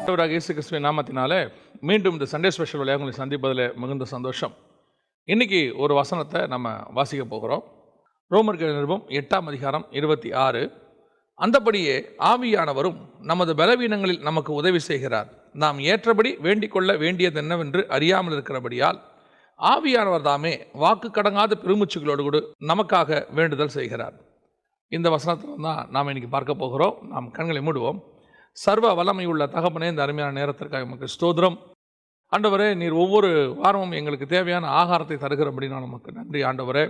ஆண்டவராகிய இயேசு கிறிஸ்துவின் நாமத்தினாலே மீண்டும் இந்த சண்டே ஸ்பெஷல் வழியாக உங்களை சந்திப்பதில் மிகுந்த சந்தோஷம். இன்னைக்கு ஒரு வசனத்தை நம்ம வாசிக்க போகிறோம். ரோமர்கள் நிருபம் 8ஆம் அதிகாரம் 26. அந்தபடியே ஆவியானவரும் நமது பலவீனங்களில் நமக்கு உதவி செய்கிறார். நாம் ஏற்றபடி வேண்டிக் கொள்ள வேண்டியது என்னவென்று அறியாமல் இருக்கிறபடியால் ஆவியானவர் தாமே வாக்கு கடங்காத பெருமூச்சுகளோடு கூட நமக்காக வேண்டுதல் செய்கிறார். இந்த வசனத்தில் தான் நாம் இன்னைக்கு பார்க்க போகிறோம். நாம் கண்களை மூடுவோம். சர்வ வல்லமை உள்ள தகப்பனே, இந்த அருமையான நேரத்திற்காக நமக்கு ஸ்தோத்திரம். ஆண்டவரே, நீர் ஒவ்வொரு வாரமும் எங்களுக்கு தேவையான ஆகாரத்தை தருகிறபடி நான் நமக்கு நன்றி. ஆண்டவரே,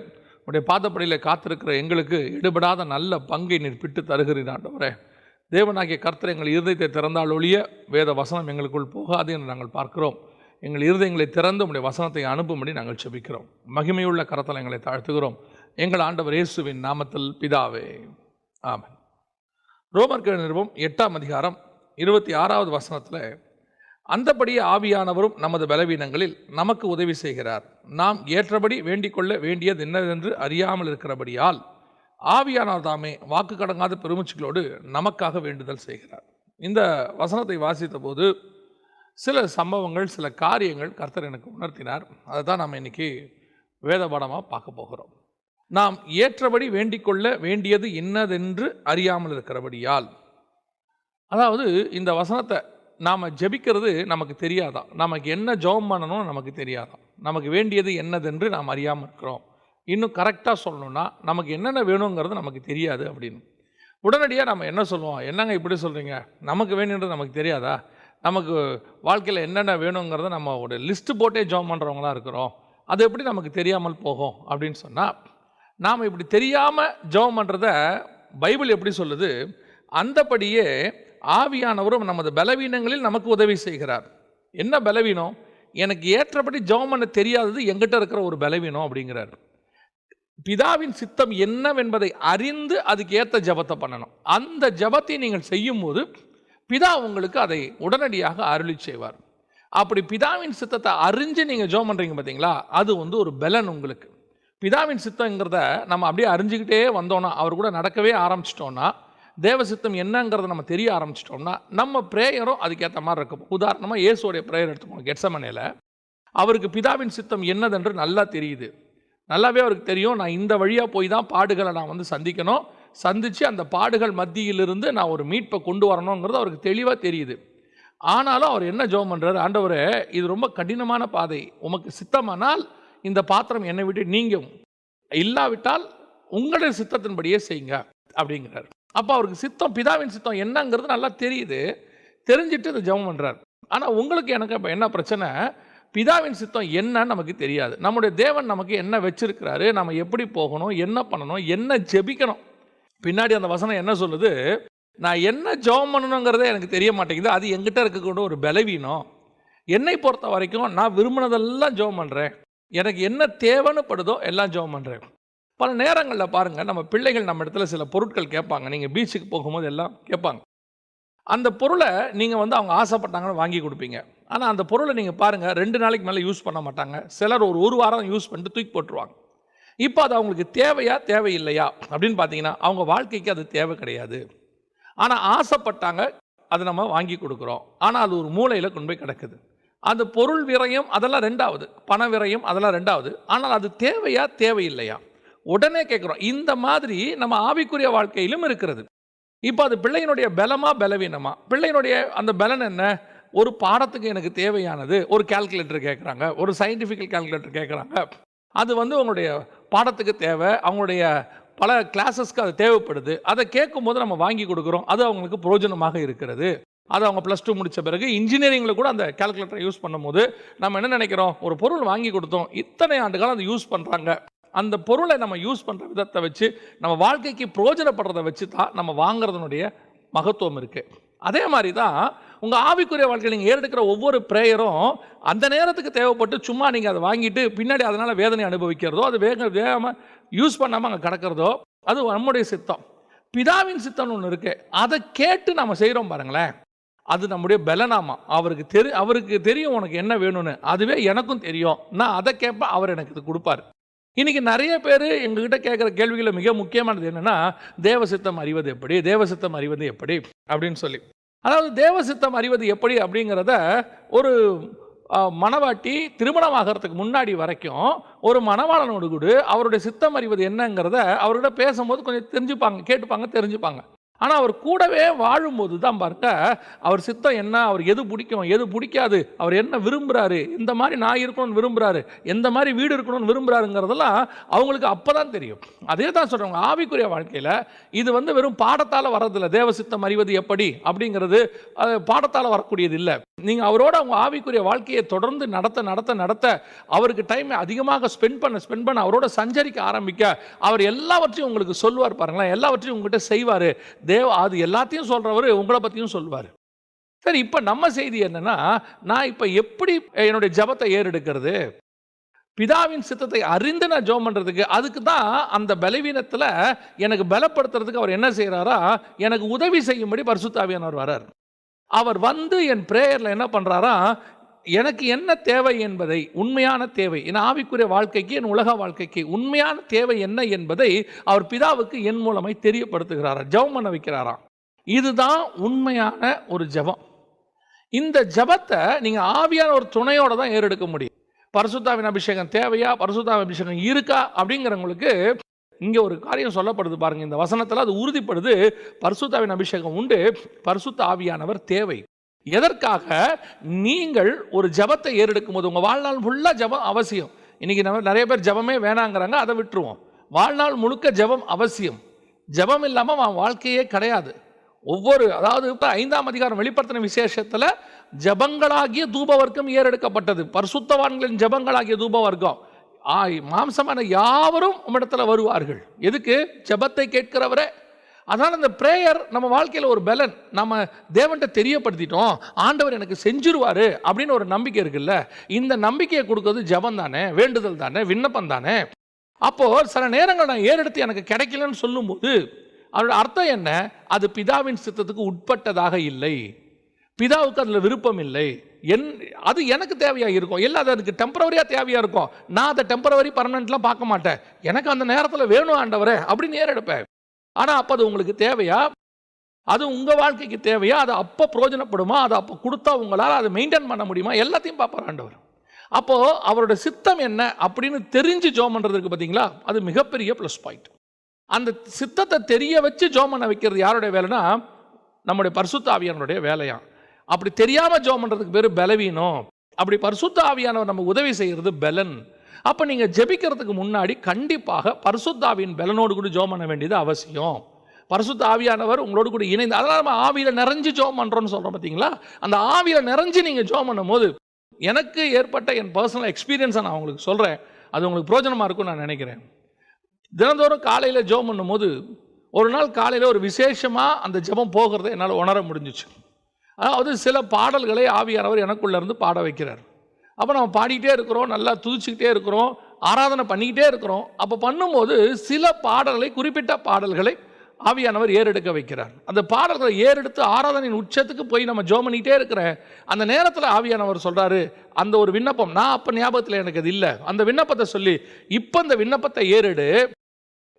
உடைய பாதப்படியில் காத்திருக்கிற எங்களுக்கு எடுபடாத நல்ல பங்கை நீர் பிட்டு தருகிறீர். ஆண்டவரே, தேவனாகிய கர்த்தர் எங்கள் இருதயத்தை திறந்தால் ஒழிய வேத வசனம் எங்களுக்குள் போகாது என்று நாங்கள் பார்க்கிறோம். எங்கள் இருதயங்களை திறந்து உடைய வசனத்தை அனுப்பும்படி நாங்கள் செபிக்கிறோம். மகிமையுள்ள கரத்தில் எங்களை தாழ்த்துகிறோம். எங்கள் ஆண்டவர் இயேசுவின் நாமத்தில் பிதாவே, ஆமென். ரோமர்கள் நிருபம் 8ஆம் அதிகாரம் 26வது வசனத்தில், அந்தபடியே ஆவியானவரும் நமது பலவீனங்களில் நமக்கு உதவி செய்கிறார். நாம் ஏற்றபடி வேண்டிக் கொள்ள வேண்டியது என்னவென்று அறியாமல் இருக்கிறபடியால் ஆவியானவர் தாமே வாக்கு கடங்காத பெருமூச்சுகளோடு நமக்காக வேண்டுதல் செய்கிறார். இந்த வசனத்தை வாசித்த போது சில சம்பவங்கள், சில காரியங்கள் கர்த்தர் எனக்கு உணர்த்தினார். அதை தான் நாம் இன்னைக்கு வேத பாடமாக பார்க்க போகிறோம். நாம் ஏற்றபடி வேண்டிக் கொள்ள வேண்டியது என்னதென்று அறியாமல் இருக்கிறபடியால், அதாவது இந்த வசனத்தை நாம் ஜெபிக்கிறது நமக்கு தெரியாதான். நமக்கு என்ன ஜெபம் பண்ணணும்னு நமக்கு தெரியாதான். நமக்கு வேண்டியது என்னதென்று நாம் அறியாமல் இருக்கிறோம். இன்னும் கரெக்டாக சொல்லணும்னா நமக்கு என்னென்ன வேணுங்கிறது நமக்கு தெரியாது அப்படின்னு உடனடியாக நம்ம என்ன சொல்லுவோம்? என்னங்க இப்படி சொல்கிறீங்க? நமக்கு வேணுன்றது நமக்கு தெரியாதா? நமக்கு வாழ்க்கையில் என்னென்ன வேணுங்கிறத நம்ம ஒரு லிஸ்ட்டு போட்டே ஜெபம் பண்ணுறவங்களாம் இருக்கிறோம். அது எப்படி நமக்கு தெரியாமல் போகும் அப்படின்னு சொன்னால், நாம் இப்படி தெரியாமல் ஜெபம் பண்ணுறத பைபிள் எப்படி சொல்லுது? அந்தபடியே ஆவியானவரும் நமது பலவீனங்களில் நமக்கு உதவி செய்கிறார். என்ன பலவீனம்? எனக்கு ஏற்றபடி ஜெபம் பண்ண தெரியாதது எங்கிட்ட இருக்கிற ஒரு பலவீனம் அப்படிங்கிறார். பிதாவின் சித்தம் என்னவென்பதை அறிந்து அதுக்கு ஏற்ற ஜெபத்தை பண்ணணும். அந்த ஜெபத்தை நீங்கள் செய்யும்போது பிதா உங்களுக்கு அதை உடனடியாக அருளி செய்வார். அப்படி பிதாவின் சித்தத்தை அறிஞ்சு நீங்கள் ஜெபம் பண்ணுறீங்க பார்த்தீங்களா, அது ஒரு பலன் உங்களுக்கு. பிதாவின் சித்தங்கிறத நம்ம அப்படியே அறிஞ்சிக்கிட்டே வந்தோன்னா, அவர் கூட நடக்கவே ஆரம்பிச்சிட்டோன்னா, தேவ சித்தம் என்னங்கிறத நம்ம தெரிய ஆரம்பிச்சிட்டோம்னா, நம்ம ப்ரேயரும் அதுக்கேற்ற மாதிரி இருக்கும். உதாரணமாக இயேசுடைய ப்ரேயர் எடுத்துக்கோங்க. கெத்செமனேல அவருக்கு பிதாவின் சித்தம் என்னதென்று நல்லா தெரியுது. நல்லாவே அவருக்கு தெரியும், நான் இந்த வழியாக போய் தான் பாடுகளை நான் சந்திக்கணும், சந்தித்து அந்த பாடுகள் மத்தியிலிருந்து நான் ஒரு மீட்பை கொண்டு வரணுங்கிறது அவருக்கு தெளிவாக தெரியுது. ஆனாலும் அவர் என்ன ஜெபம் பண்ணுறாரு? ஆண்டவரே, இது ரொம்ப கடினமான பாதை, உமக்கு சித்தமானால் இந்த பாத்திரம் என்னை விட்டு நீங்கும், இல்லாவிட்டால் உங்களுடைய சித்தத்தின்படியே செய்யுங்க அப்படிங்கிறார். அப்போ அவருக்கு சித்தம், பிதாவின் சித்தம் என்னங்கிறது நல்லா தெரியுது. தெரிஞ்சுட்டு இதை ஜெபம் பண்ணுறார். ஆனால் உங்களுக்கு எனக்கு இப்போ என்ன பிரச்சனை? பிதாவின் சித்தம் என்னன்னு நமக்கு தெரியாது. நம்முடைய தேவன் நமக்கு என்ன வச்சிருக்கிறாரு, நம்ம எப்படி போகணும், என்ன பண்ணணும், என்ன ஜெபிக்கணும். பின்னாடி அந்த வசனம் என்ன சொல்லுது? நான் என்ன ஜெபம் பண்ணணுங்கிறதே எனக்கு தெரிய மாட்டேங்குது, அது எங்கிட்ட இருக்கக்கூடிய ஒரு பலவீனம். என்னை பொறுத்த வரைக்கும் நான் விரும்பினதெல்லாம் ஜெபம் பண்ணுறேன், எனக்கு என்ன தேவைன்னு படுதோ எல்லாம் ஜெபம் பண்ணுறேன். பல நேரங்களில் பாருங்கள், நம்ம பிள்ளைகள் நம்ம இடத்துல சில பொருட்கள் கேட்பாங்க. நீங்கள் பீச்சுக்கு போகும்போது எல்லாம் கேட்பாங்க. அந்த பொருளை நீங்கள் அவங்க ஆசைப்பட்டாங்கன்னு வாங்கி கொடுப்பீங்க. ஆனால் அந்த பொருளை நீங்கள் பாருங்கள், 2 நாளைக்கு மேலே யூஸ் பண்ண மாட்டாங்க. சிலர் ஒரு வாரம் யூஸ் பண்ணிட்டு தூக்கி போட்டுருவாங்க. இப்போ அது அவங்களுக்கு தேவையா தேவையில்லையா அப்படின்னு பார்த்தீங்கன்னா, அவங்க வாழ்க்கைக்கு அது தேவை கிடையாது. ஆனால் ஆசைப்பட்டாங்க, அதை நம்ம வாங்கி கொடுக்குறோம். ஆனால் அது ஒரு மூலையில் கொண்டு போய் கிடக்குது. அந்த பொருள் விரயம் அதெல்லாம் 2வது, பண விரயம் அதெல்லாம் 2வது. ஆனால் அது தேவையா தேவையில்லையா உடனே கேட்குறோம். இந்த மாதிரி நம்ம ஆவிக்குரிய வாழ்க்கையிலும் இருக்கிறது. இப்போ அது பிள்ளையினுடைய பலமா பலவீனமா? பிள்ளையினுடைய அந்த பலன் என்ன? ஒரு பாடத்துக்கு எனக்கு தேவையானது ஒரு கால்குலேட்டர் கேட்குறாங்க, ஒரு சயின்டிஃபிக்கல் கால்குலேட்டர் கேட்குறாங்க. அது உங்களுடைய பாடத்துக்கு தேவை, அவங்களுடைய பல கிளாஸஸ்க்கு அது தேவைப்படுது. அதை கேட்கும்போது நம்ம வாங்கி கொடுக்குறோம். அது அவங்களுக்கு பிரயோஜனமாக இருக்கிறது. அது அவங்க +2 முடித்த பிறகு இன்ஜினியரிங்கில் கூட அந்த கால்குலேட்டரை யூஸ் பண்ணும்போது நம்ம என்ன நினைக்கிறோம்? ஒரு பொருள் வாங்கி கொடுத்தோம், இத்தனை ஆண்டு காலம் அதை யூஸ் பண்ணுறாங்க. அந்த பொருளை நம்ம யூஸ் பண்ணுற விதத்தை வச்சு, நம்ம வாழ்க்கைக்கு பிரயோஜனப்படுறதை வச்சு தான் நம்ம வாங்குறதுனுடைய மகத்துவம் இருக்குது. அதே மாதிரி தான் உங்கள் ஆவிக்குரிய வாழ்க்கையில் நீங்கள் ஏறெடுக்கிற ஒவ்வொரு ப்ரேயரும் அந்த நேரத்துக்கு தேவைப்பட்டு சும்மா நீங்கள் அதை வாங்கிட்டு பின்னாடி அதனால் வேதனை அனுபவிக்கிறதோ, அது வேகமாக யூஸ் பண்ணாமல் அங்கே கிடக்கிறதோ, அது நம்முடைய சித்தம். பிதாவின் சித்தம்னு ஒன்று இருக்குது. அதை கேட்டு நம்ம செய்கிறோம் பாருங்களேன், அது நம்முடைய பலனாமா. அவருக்கு தெரியும் உனக்கு என்ன வேணும்னு. அதுவே எனக்கும் தெரியும், நான் அதை கேட்பேன், அவர் எனக்கு இது கொடுப்பார். இன்றைக்கி நிறைய பேர் எங்ககிட்ட கேட்குற கேள்விகளில் மிக முக்கியமானது என்னென்னா, தேவசித்தம் அறிவது எப்படி, தேவசித்தம் அறிவது எப்படி அப்படின்னு சொல்லி. அதாவது தேவ சித்தம் அறிவது எப்படி அப்படிங்கிறத ஒரு மணவாட்டி திருமணம் ஆகிறதுக்கு முன்னாடி வரைக்கும் ஒரு மணவாளனோடு கூட அவருடைய சித்தம் அறிவது என்னங்கிறத அவர்கிட்ட பேசும்போது கொஞ்சம் தெரிஞ்சுப்பாங்க, கேட்டுப்பாங்க, தெரிஞ்சுப்பாங்க. ஆனால் அவர் கூடவே வாழும்போது தான் பாருங்க அவர் சித்தம் என்ன, அவர் எது பிடிக்கும் எது பிடிக்காது, அவர் என்ன விரும்புகிறாரு, இந்த மாதிரி நான் இருக்கணும்னு விரும்புகிறாரு, எந்த மாதிரி வீடு இருக்கணும்னு விரும்புகிறாருங்கிறதெல்லாம் அவங்களுக்கு அப்போ தான் தெரியும். அதே தான் சொல்கிறவங்க ஆவிக்குரிய வாழ்க்கையில் இது வெறும் பாடத்தால் வர்றதில்லை. தேவ சித்தம் அறிவது எப்படி அப்படிங்கிறது பாடத்தால் வரக்கூடியது இல்லை. நீங்கள் அவரோட அவங்க ஆவிக்குரிய வாழ்க்கையை தொடர்ந்து நடத்த அவருக்கு டைம் அதிகமாக ஸ்பெண்ட் பண்ண அவரோட சஞ்சரிக்க ஆரம்பிக்க அவர் எல்லாவற்றையும் உங்களுக்கு சொல்லுவார். பாருங்களேன், எல்லாவற்றையும் உங்கள்கிட்ட செய்வார். அது எல்லாத்தையும் சொல்றவர் உங்களை பற்றியும் சொல்வார். சரி, இப்போ நம்ம செய்தி என்னன்னா, நான் இப்போ எப்படி என்னுடைய ஜபத்தை ஏறெடுக்கிறது, பிதாவின் சித்தத்தை அறிந்து நான் ஜெபம் பண்ணுறதுக்கு, அதுக்கு தான் அந்த பலவீனத்தில் எனக்கு பலப்படுத்துறதுக்கு அவர் என்ன செய்கிறாரா, எனக்கு உதவி செய்யும்படி பரிசுத்த ஆவியானவர் வரார். அவர் என் பிரேயரில் என்ன பண்ணுறாரா, எனக்கு என்ன தேவை என்பதை, உண்மையான தேவை, என் ஆவிக்குரிய வாழ்க்கைக்கு, என் உலக வாழ்க்கைக்கு உண்மையான தேவை என்ன என்பதை அவர் பிதாவுக்கு என் மூலமாய் தெரியப்படுத்துகிறாரா, ஜெபம் பண்ண வைக்கிறாராம். இதுதான் உண்மையான ஒரு ஜெபம். இந்த ஜெபத்தை நீங்கள் ஆவியான ஒரு துணையோடு தான் ஏறெடுக்க முடியும். பரிசுத்தாவின் அபிஷேகம் தேவையா, பரிசுத்தாவின் அபிஷேகம் இருக்கா அப்படிங்கிறவங்களுக்கு இங்கே ஒரு காரியம் சொல்லப்படுது பாருங்கள். இந்த வசனத்தில் அது உறுதிப்படுது. பரிசுத்தாவின் அபிஷேகம் உண்டு, பரிசுத்த ஆவியானவர் தேவை. எதற்காக? நீங்கள் ஒரு ஜபத்தை ஏறெடுக்கும் போது, உங்கள் வாழ்நாள் ஃபுல்லாக ஜபம் அவசியம். இன்றைக்கி நிறைய பேர் ஜபமே வேணாங்கிறாங்க, அதை விட்டுருவோம். வாழ்நாள் முழுக்க ஜபம் அவசியம். ஜபம் இல்லாமல் அவன் வாழ்க்கையே கிடையாது. அதாவது 5ஆம் அதிகாரம் வெளிப்படுத்தின விசேஷத்தில் ஜபங்களாகிய தூப வர்க்கம் ஏறெடுக்கப்பட்டது. பரிசுத்தவான்களின் ஜபங்களாகிய தூப வர்க்கம். மாம்சமான யாவரும் உம்மிடத்தில் வருவார்கள். எதுக்கு? ஜபத்தை கேட்கிறவரே. அதனால் அந்த பிரேயர் நம்ம வாழ்க்கையில் ஒரு பலன். நம்ம தேவன்கிட்ட தெரியப்படுத்திட்டோம், ஆண்டவர் எனக்கு செஞ்சிருவார் அப்படின்னு ஒரு நம்பிக்கை இருக்குல்ல. இந்த நம்பிக்கையை கொடுக்கறது ஜபம் தானே, வேண்டுதல் தானே, விண்ணப்பம் தானே. அப்போது சில நேரங்கள் நான் ஏறெடுத்து எனக்கு கிடைக்கலன்னு சொல்லும்போது அதோட அர்த்தம் என்ன? அது பிதாவின் சித்தத்துக்கு உட்பட்டதாக இல்லை, பிதாவுக்கு அதில் விருப்பம் இல்லை. அது எனக்கு தேவையாக இருக்கும், இல்லை அது அதுக்கு டெம்பரவரியாக தேவையாக இருக்கும். நான் அதை டெம்பரவரி பர்மனெண்ட்லாம் பார்க்க மாட்டேன். எனக்கு அந்த நேரத்தில் வேணும் ஆண்டவரே அப்படின்னு ஏறெடுப்பேன். ஆனால் அப்போ அது உங்களுக்கு தேவையா, அது உங்கள் வாழ்க்கைக்கு தேவையா, அது அப்போ பிரயோஜனப்படுமா, அதை அப்போ கொடுத்தா உங்களால் அதை மெயின்டைன் பண்ண முடியுமா, எல்லாத்தையும் பார்ப்பார் ஆண்டவர். அப்போது அவரோட சித்தம் என்ன அப்படின்னு தெரிஞ்சு ஜெபம் பண்ணுறதுக்கு பார்த்தீங்களா, அது மிகப்பெரிய ப்ளஸ் பாயிண்ட். அந்த சித்தத்தை தெரிய வச்சு ஜெபம் பண்ண வைக்கிறது யாருடைய வேலைன்னா, நம்முடைய பரிசுத்த ஆவியானவருடைய வேலையா. அப்படி தெரியாமல் ஜெபம் பண்ணுறதுக்கு பேர் பலவீனம். அப்படி பரிசுத்த ஆவியானவர் நம்ம உதவி செய்கிறது பலன். அப்போ நீங்கள் ஜெபிக்கிறதுக்கு முன்னாடி கண்டிப்பாக பரிசுத்த ஆவியின் பலனோடு கூட ஜெபம் பண்ண வேண்டியது அவசியம். பரிசுத்த ஆவியானவர் உங்களோடு கூட இணைந்து, அதனால் நம்ம ஆவியில் நிறைஞ்சு ஜெபம் பண்ணுறோன்னு சொல்கிறோம் பார்த்தீங்களா. அந்த ஆவியில் நிறைஞ்சு நீங்கள் ஜெபம் பண்ணும் போது, எனக்கு ஏற்பட்ட என் பர்சனல் எக்ஸ்பீரியன்ஸை நான் உங்களுக்கு சொல்கிறேன், அது உங்களுக்கு பிரயோஜனமாக இருக்கும்னு நான் நினைக்கிறேன். தினந்தோறும் காலையில் ஜெபம் பண்ணும்போது ஒரு நாள் காலையில் ஒரு விசேஷமாக அந்த ஜெபம் போகிறத என்னால் உணர முடிஞ்சிச்சு. அதாவது சில பாடல்களை ஆவியானவர் எனக்குள்ளேருந்து பாட வைக்கிறார். அப்போ நம்ம பாடிக்கிட்டே இருக்கிறோம், நல்லா துதிச்சுக்கிட்டே இருக்கிறோம், ஆராதனை பண்ணிக்கிட்டே இருக்கிறோம். அப்போ பண்ணும்போது சில பாடல்களை, குறிப்பிட்ட பாடல்களை ஆவியானவர் ஏறெடுக்க வைக்கிறார். அந்த பாடல்களை ஏறெடுத்து ஆராதனையின் உச்சத்துக்கு போய் நம்ம ஜெபம் பண்ணிக்கிட்டே இருக்கிறேன். அந்த நேரத்தில் ஆவியானவர் சொல்கிறாரு, அந்த ஒரு விண்ணப்பம், நான் அப்போ ஞாபகத்தில் எனக்கு அது இல்லை, அந்த விண்ணப்பத்தை சொல்லி, இப்போ அந்த விண்ணப்பத்தை ஏறெடு,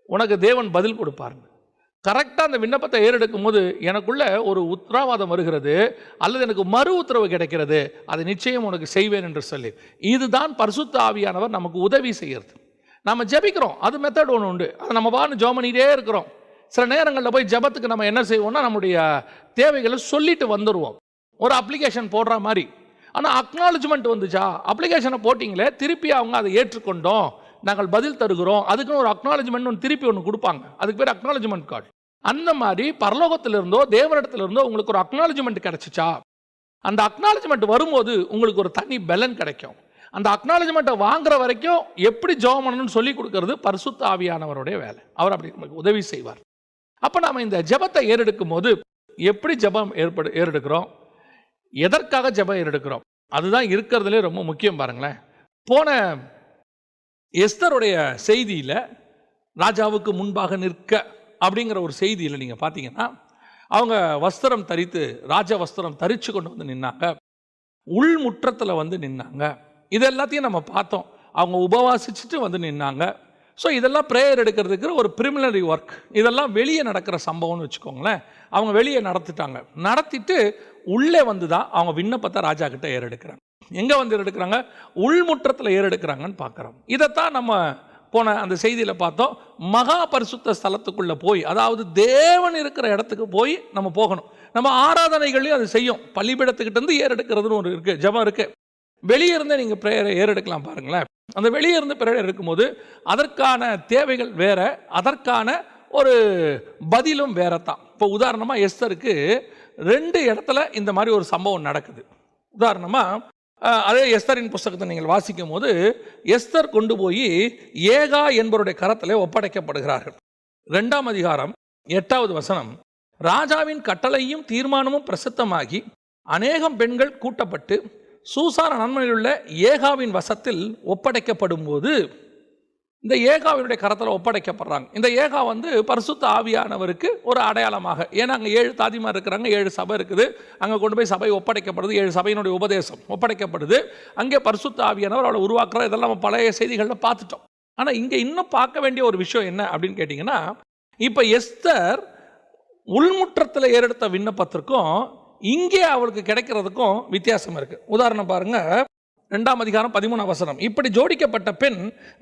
உனக்கு தேவன் பதில் கொடுப்பார். கரெக்டாக அந்த விண்ணப்பத்தை ஏறெடுக்கும் போது எனக்குள்ள ஒரு உத்தரவாதம் வருகிறது, அல்லது எனக்கு மறு உத்தரவு கிடைக்கிறது, அதை நிச்சயம் உனக்கு செய்வேன் என்று சொல்லி. இதுதான் பரிசுத்த ஆவியானவர் நமக்கு உதவி செய்கிறது. நம்ம ஜெபிக்கிறோம், அது மெத்தட் ஒன்று உண்டு, அதை நம்ம பாட்டு ஜெபம் பண்ணிகிட்டே இருக்கிறோம். சில நேரங்களில் போய் ஜெபத்துக்கு நம்ம என்ன செய்வோம்னா, நம்முடைய தேவைகளை சொல்லிட்டு வந்துடுவோம், ஒரு அப்ளிகேஷன் போடுற மாதிரி. ஆனால் அக்னாலஜ்மெண்ட் வந்துச்சா, அப்ளிகேஷனை போட்டிங்களே, திருப்பி அவங்க அதை ஏற்றுக்கொண்டோம், நாங்கள் பதில் தருகிறோம், அதுக்குன்னு ஒரு அக்னாலஜ்மெண்ட் ஒன்று திருப்பி ஒன்று கொடுப்பாங்க, அதுக்கு பேர் அக்னாலஜ்மெண்ட் கார்டு. அந்த மாதிரி பரலோகத்திலிருந்தோ தேவனிடத்திலிருந்தோ உங்களுக்கு ஒரு அக்னாலஜ்மெண்ட் கிடைச்சிச்சா, அந்த அக்னாலஜ்மெண்ட் வரும்போது உங்களுக்கு ஒரு தனி பலன் கிடைக்கும். அந்த அக்னாலஜ்மெண்ட்டை வாங்குற வரைக்கும் எப்படி ஜெபம் பண்ணணும்னு சொல்லி கொடுக்கறது பரிசுத்த ஆவியானவருடைய வேலை. அவர் அப்படி நமக்கு உதவி செய்வார். அப்போ நாம் இந்த ஜெபத்தை ஏறெடுக்கும் போது எப்படி ஜெபம் ஏறெடுக்கிறோம், எதற்காக ஜெபம் ஏறெடுக்கிறோம், அதுதான் இருக்கிறதுலே ரொம்ப முக்கியம். பாருங்களேன், போன எஸ்தருடைய செய்தியில் ராஜாவுக்கு முன்பாக நிற்க அப்படிங்கிற ஒரு செய்தியில் நீங்கள் பார்த்தீங்கன்னா, அவங்க வஸ்திரம் தரித்து, ராஜ வஸ்திரம் தரித்து கொண்டு வந்து நின்னாங்க, உள்முற்றத்தில் வந்து நின்னாங்க. இது எல்லாத்தையும் நம்ம பார்த்தோம். அவங்க உபவாசிச்சுட்டு வந்து நின்னாங்க, ஸோ இதெல்லாம் ப்ரேயர் எடுக்கிறதுக்கு ஒரு ப்ரிமினரி ஒர்க். இதெல்லாம் வெளியே நடக்கிற சம்பவம்னு வச்சுக்கோங்களேன். அவங்க வெளியே நடத்திட்டு உள்ளே வந்து தான் அவங்க விண்ணப்பத்தை ராஜா கிட்ட ஏறெடுக்கிறாங்க. எங்கே வந்து ஏறெடுக்கிறாங்க? உள்முற்றத்தில் ஏறெடுக்கிறாங்கன்னு பார்க்குறோம். இதைத்தான் நம்ம போன அந்த செய்தியில் பார்த்தோம். மகா பரிசுத்த ஸ்தலத்துக்குள்ளே போய், அதாவது தேவன் இருக்கிற இடத்துக்கு போய் நம்ம போகணும். நம்ம ஆராதனைகளையும் அது செய்யும். பள்ளிபீடத்துக்கிட்ட இருந்து ஏறெடுக்கிறதுன்னு ஒரு இருக்குது, ஜபம் இருக்குது. வெளியே இருந்தே நீங்கள் ப்ரேயரை ஏறெடுக்கலாம். பாருங்களேன், அந்த வெளியே இருந்து ப்ரேயர் எடுக்கும்போது அதற்கான தேவைகள் வேற, அதற்கான ஒரு பதிலும் வேற தான். இப்போ உதாரணமாக எஸ்தருக்கு 2 இடத்துல இந்த மாதிரி ஒரு சம்பவம் நடக்குது. உதாரணமாக அதே எஸ்தரின் புஸ்தகத்தை நீங்கள் வாசிக்கும் போது எஸ்தர் கொண்டு போய் ஏகா என்பவருடைய கரத்தில் ஒப்படைக்கப்படுகிறார்கள். 2ஆம் அதிகாரம் 8வது வசனம், ராஜாவின் கட்டளையும் தீர்மானமும் பிரசித்தமாகி அநேகம் பெண்கள் கூட்டப்பட்டு சூசான் அரண்மனையில் உள்ள ஏகாவின் வசத்தில் ஒப்படைக்கப்படும் போது, இந்த ஏகாவினுடைய கரத்தில் ஒப்படைக்கப்படுறாங்க. இந்த ஏகா வந்து பரிசுத்த ஆவியானவருக்கு ஒரு அடையாளமாக, ஏன்னா அங்கே 7 தாதிமார் இருக்கிறாங்க, 7 சபை இருக்குது. அங்கே கொண்டு போய் சபை ஒப்படைக்கப்படுது, 7 சபையினுடைய உபதேசம் ஒப்படைக்கப்படுது. அங்கே பரிசுத்த ஆவியானவர் அவளை உருவாக்குற, இதெல்லாம் நம்ம பழைய செய்திகளில் பார்த்துட்டோம். ஆனால் இங்கே இன்னும் பார்க்க வேண்டிய ஒரு விஷயம் என்ன அப்படின்னு கேட்டிங்கன்னா, இப்போ எஸ்தர் உள்முற்றத்தில் ஏறெடுத்த விண்ணப்பத்திற்கும் இங்கே அவளுக்கு கிடைக்கிறதுக்கும் வித்தியாசம் இருக்குது. உதாரணம் பாருங்க, 2ஆம் அதிகாரம் 13ஆம் வசனம், இப்படி ஜோடிக்கப்பட்ட பெண்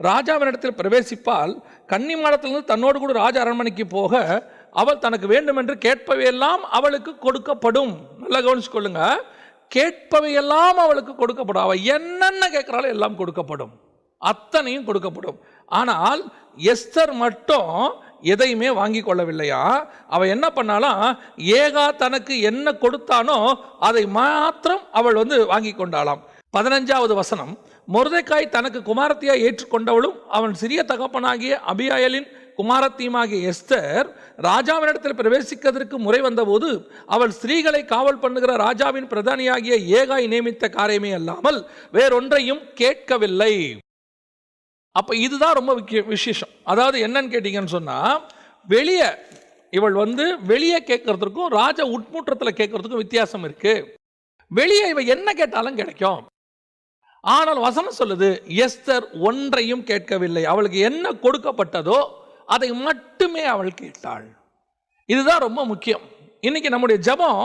ராஜாவினிடத்தில் பிரவேசிப்பால் கன்னிமாடத்திலிருந்து தன்னோடு கூட ராஜ அரண்மனைக்கு போக அவள் தனக்கு வேண்டும் என்று கேட்பவையெல்லாம் அவளுக்கு கொடுக்கப்படும். நல்லா கவனிச்சு கொள்ளுங்க, கேட்பவையெல்லாம் அவளுக்கு கொடுக்கப்படும். அவள் என்னென்ன கேட்கிறாலும் எல்லாம் கொடுக்கப்படும், அத்தனையும் கொடுக்கப்படும். ஆனால் எஸ்தர் மட்டும் எதையுமே வாங்கி கொள்ளவில்லையா. அவள் என்ன பண்ணாலும் ஏகா தனக்கு என்ன கொடுத்தானோ அதை மாத்திரம் அவள் வந்து வாங்கி கொண்டாளாம். 15வது வசனம், மொர்தெக்காய் தனக்கு குமாரத்தியாக ஏற்றுக்கொண்டவளும் அவன் சிறிய தகப்பனாகிய அபியாயலின் குமாரத்தியுமாகிய எஸ்தர் ராஜாவினிடத்தில் பிரவேசிக்கிறதற்கு முறை வந்தபோது அவள் ஸ்திரீகளை காவல் பண்ணுகிற ராஜாவின் பிரதானியாகிய ஏகாய் நியமித்த காரியமே அல்லாமல் வேறொன்றையும் கேட்கவில்லை. அப்போ இதுதான் ரொம்ப விசேஷம். அதாவது என்னன்னு கேட்டீங்கன்னு சொன்னால், வெளியே இவள் வந்து வெளியே கேட்கறதுக்கும் ராஜ உட்முற்றத்தில் கேட்கறதுக்கும் வித்தியாசம் இருக்கு. வெளியே இவ என்ன கேட்டாலும் கிடைக்கும். ஆனால் வசனம் சொல்லுது, எஸ்தர் ஒன்றையும் கேட்கவில்லை. அவளுக்கு என்ன கொடுக்கப்பட்டதோ அதை மட்டுமே அவள் கேட்டாள். இதுதான் ரொம்ப முக்கியம். இன்னைக்கு நம்முடைய ஜெபம்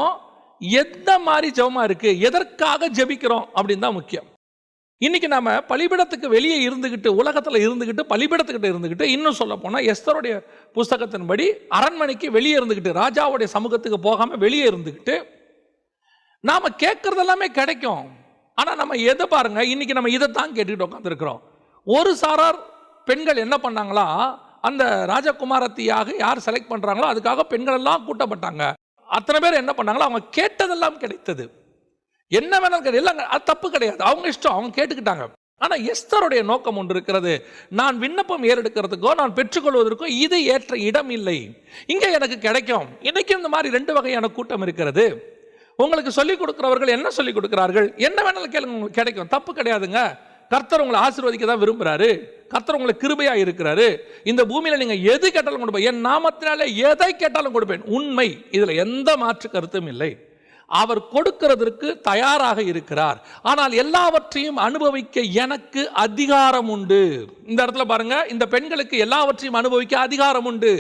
எந்த மாதிரி ஜெபமா இருக்கு, எதற்காக ஜெபிக்கிறோம் அப்படின்னு தான் முக்கியம். இன்னைக்கு நம்ம பலிபீடத்துக்கு வெளியே இருந்துகிட்டு, உலகத்தில் இருந்துகிட்டு, பலிபீடத்துக்கிட்ட இருந்துகிட்டு, இன்னும் சொல்ல போனால் எஸ்தருடைய புஸ்தகத்தின்படி அரண்மனைக்கு வெளியே இருந்துகிட்டு, ராஜாவுடைய சமூகத்துக்கு போகாமல் வெளியே இருந்துகிட்டு நாம் கேட்கறது எல்லாமே கிடைக்கும். ஆனால் நம்ம எதை பாருங்க, இன்னைக்கு நம்ம இதை தான் கேட்டுக்கிட்டு உட்காந்துருக்கிறோம். ஒரு சாரார் பெண்கள் என்ன பண்ணாங்களா, அந்த ராஜகுமாரத்தியாக யார் செலக்ட் பண்ணுறாங்களோ அதுக்காக பெண்கள் எல்லாம் கூட்டப்பட்டாங்க. அத்தனை பேர் என்ன பண்ணாங்களோ அவங்க கேட்டதெல்லாம் கிடைத்தது. என்ன வேணாலும் இல்லைங்க, அது தப்பு கிடையாது, அவங்க இஷ்டம், அவங்க கேட்டுக்கிட்டாங்க. ஆனால் எஸ்தருடைய நோக்கம் ஒன்று இருக்கிறது, நான் விண்ணப்பம் ஏறெடுக்கிறதுக்கோ நான் பெற்றுக்கொள்வதற்கோ இது ஏற்ற இடம் இல்லை, இங்கே எனக்கு கிடைக்கும். இன்னைக்கும் இந்த மாதிரி 2 வகையான கூட்டம் இருக்கிறது. உங்களுக்கு சொல்லிக் கொடுக்கிறவர்கள் என்ன சொல்லிக் கொடுக்கிறார்கள், என்ன வேணாலும் கேளுங்க, உங்களுக்கு கிடைக்கும், தப்பு கிடையாதுங்க. கர்த்தர் உங்களை ஆசீர்வதிக்க தான் விரும்புகிறாரு, கர்த்தர் உங்களை கிருபையாக இருக்கிறாரு. இந்த பூமியில் நீங்கள் எது கேட்டாலும் கொடுப்பேன், என் நாமத்தினாலே எதை கேட்டாலும் கொடுப்பேன். உண்மை, இதில் எந்த மாற்று கருத்தும் இல்லை. அவர் கொடுக்கிறதற்கு தயாராக இருக்கிறார். ஆனால் எல்லாவற்றையும் அனுபவிக்க எனக்கு அதிகாரம் உண்டு. இந்த இடத்துல பாருங்க, இந்த பெண்களுக்கு எல்லாவற்றையும் அனுபவிக்க அதிகாரம் உண்டு,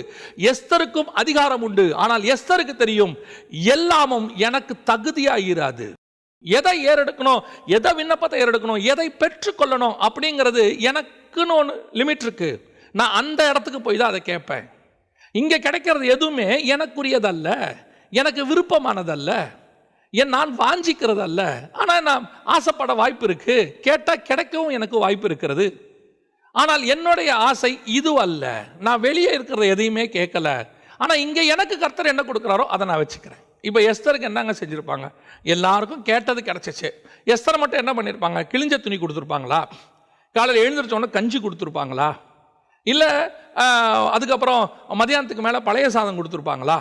எஸ்தருக்கும் அதிகாரம் உண்டு. ஆனால் எஸ்தருக்கு தெரியும், எல்லாமும் எனக்கு தகுதியாயிராது. எதை ஏறெடுக்கணும், எதை விண்ணப்பத்தை ஏறெடுக்கணும், எதை பெற்றுக்கொள்ளணும் அப்படிங்கிறது எனக்குன்னு ஒன்று லிமிட் இருக்கு. நான் அந்த இடத்துக்கு போய் தான் அதை கேட்பேன். இங்கே கிடைக்கிறது எதுவுமே எனக்குரியதல்ல, எனக்கு விருப்பமானதல்ல, நான் வாஞ்சிக்கிறதல்ல. ஆனால் நான் ஆசைப்பட வாய்ப்பு இருக்கு, கேட்டால் கிடைக்கவும் எனக்கு வாய்ப்பு இருக்கிறது. ஆனால் என்னுடைய ஆசை இது அல்ல. நான் வெளியே இருக்கிறத எதையுமே கேட்கல. ஆனால் இங்கே எனக்கு கர்த்தர் என்ன கொடுக்குறாரோ அதை நான் வச்சுக்கிறேன். இப்போ எஸ்தருக்கு என்னங்க செஞ்சுருப்பாங்க, எல்லாருக்கும் கேட்டது கிடச்சிச்சு. எஸ்தரை மட்டும் என்ன பண்ணியிருப்பாங்க, கிழிஞ்ச துணி கொடுத்துருப்பாங்களா, காலையில் எழுந்திரிச்சோன்னே கஞ்சி கொடுத்துருப்பாங்களா, இல்லை அதுக்கப்புறம் மதியானத்துக்கு மேலே பழைய சாதம் கொடுத்துருப்பாங்களா,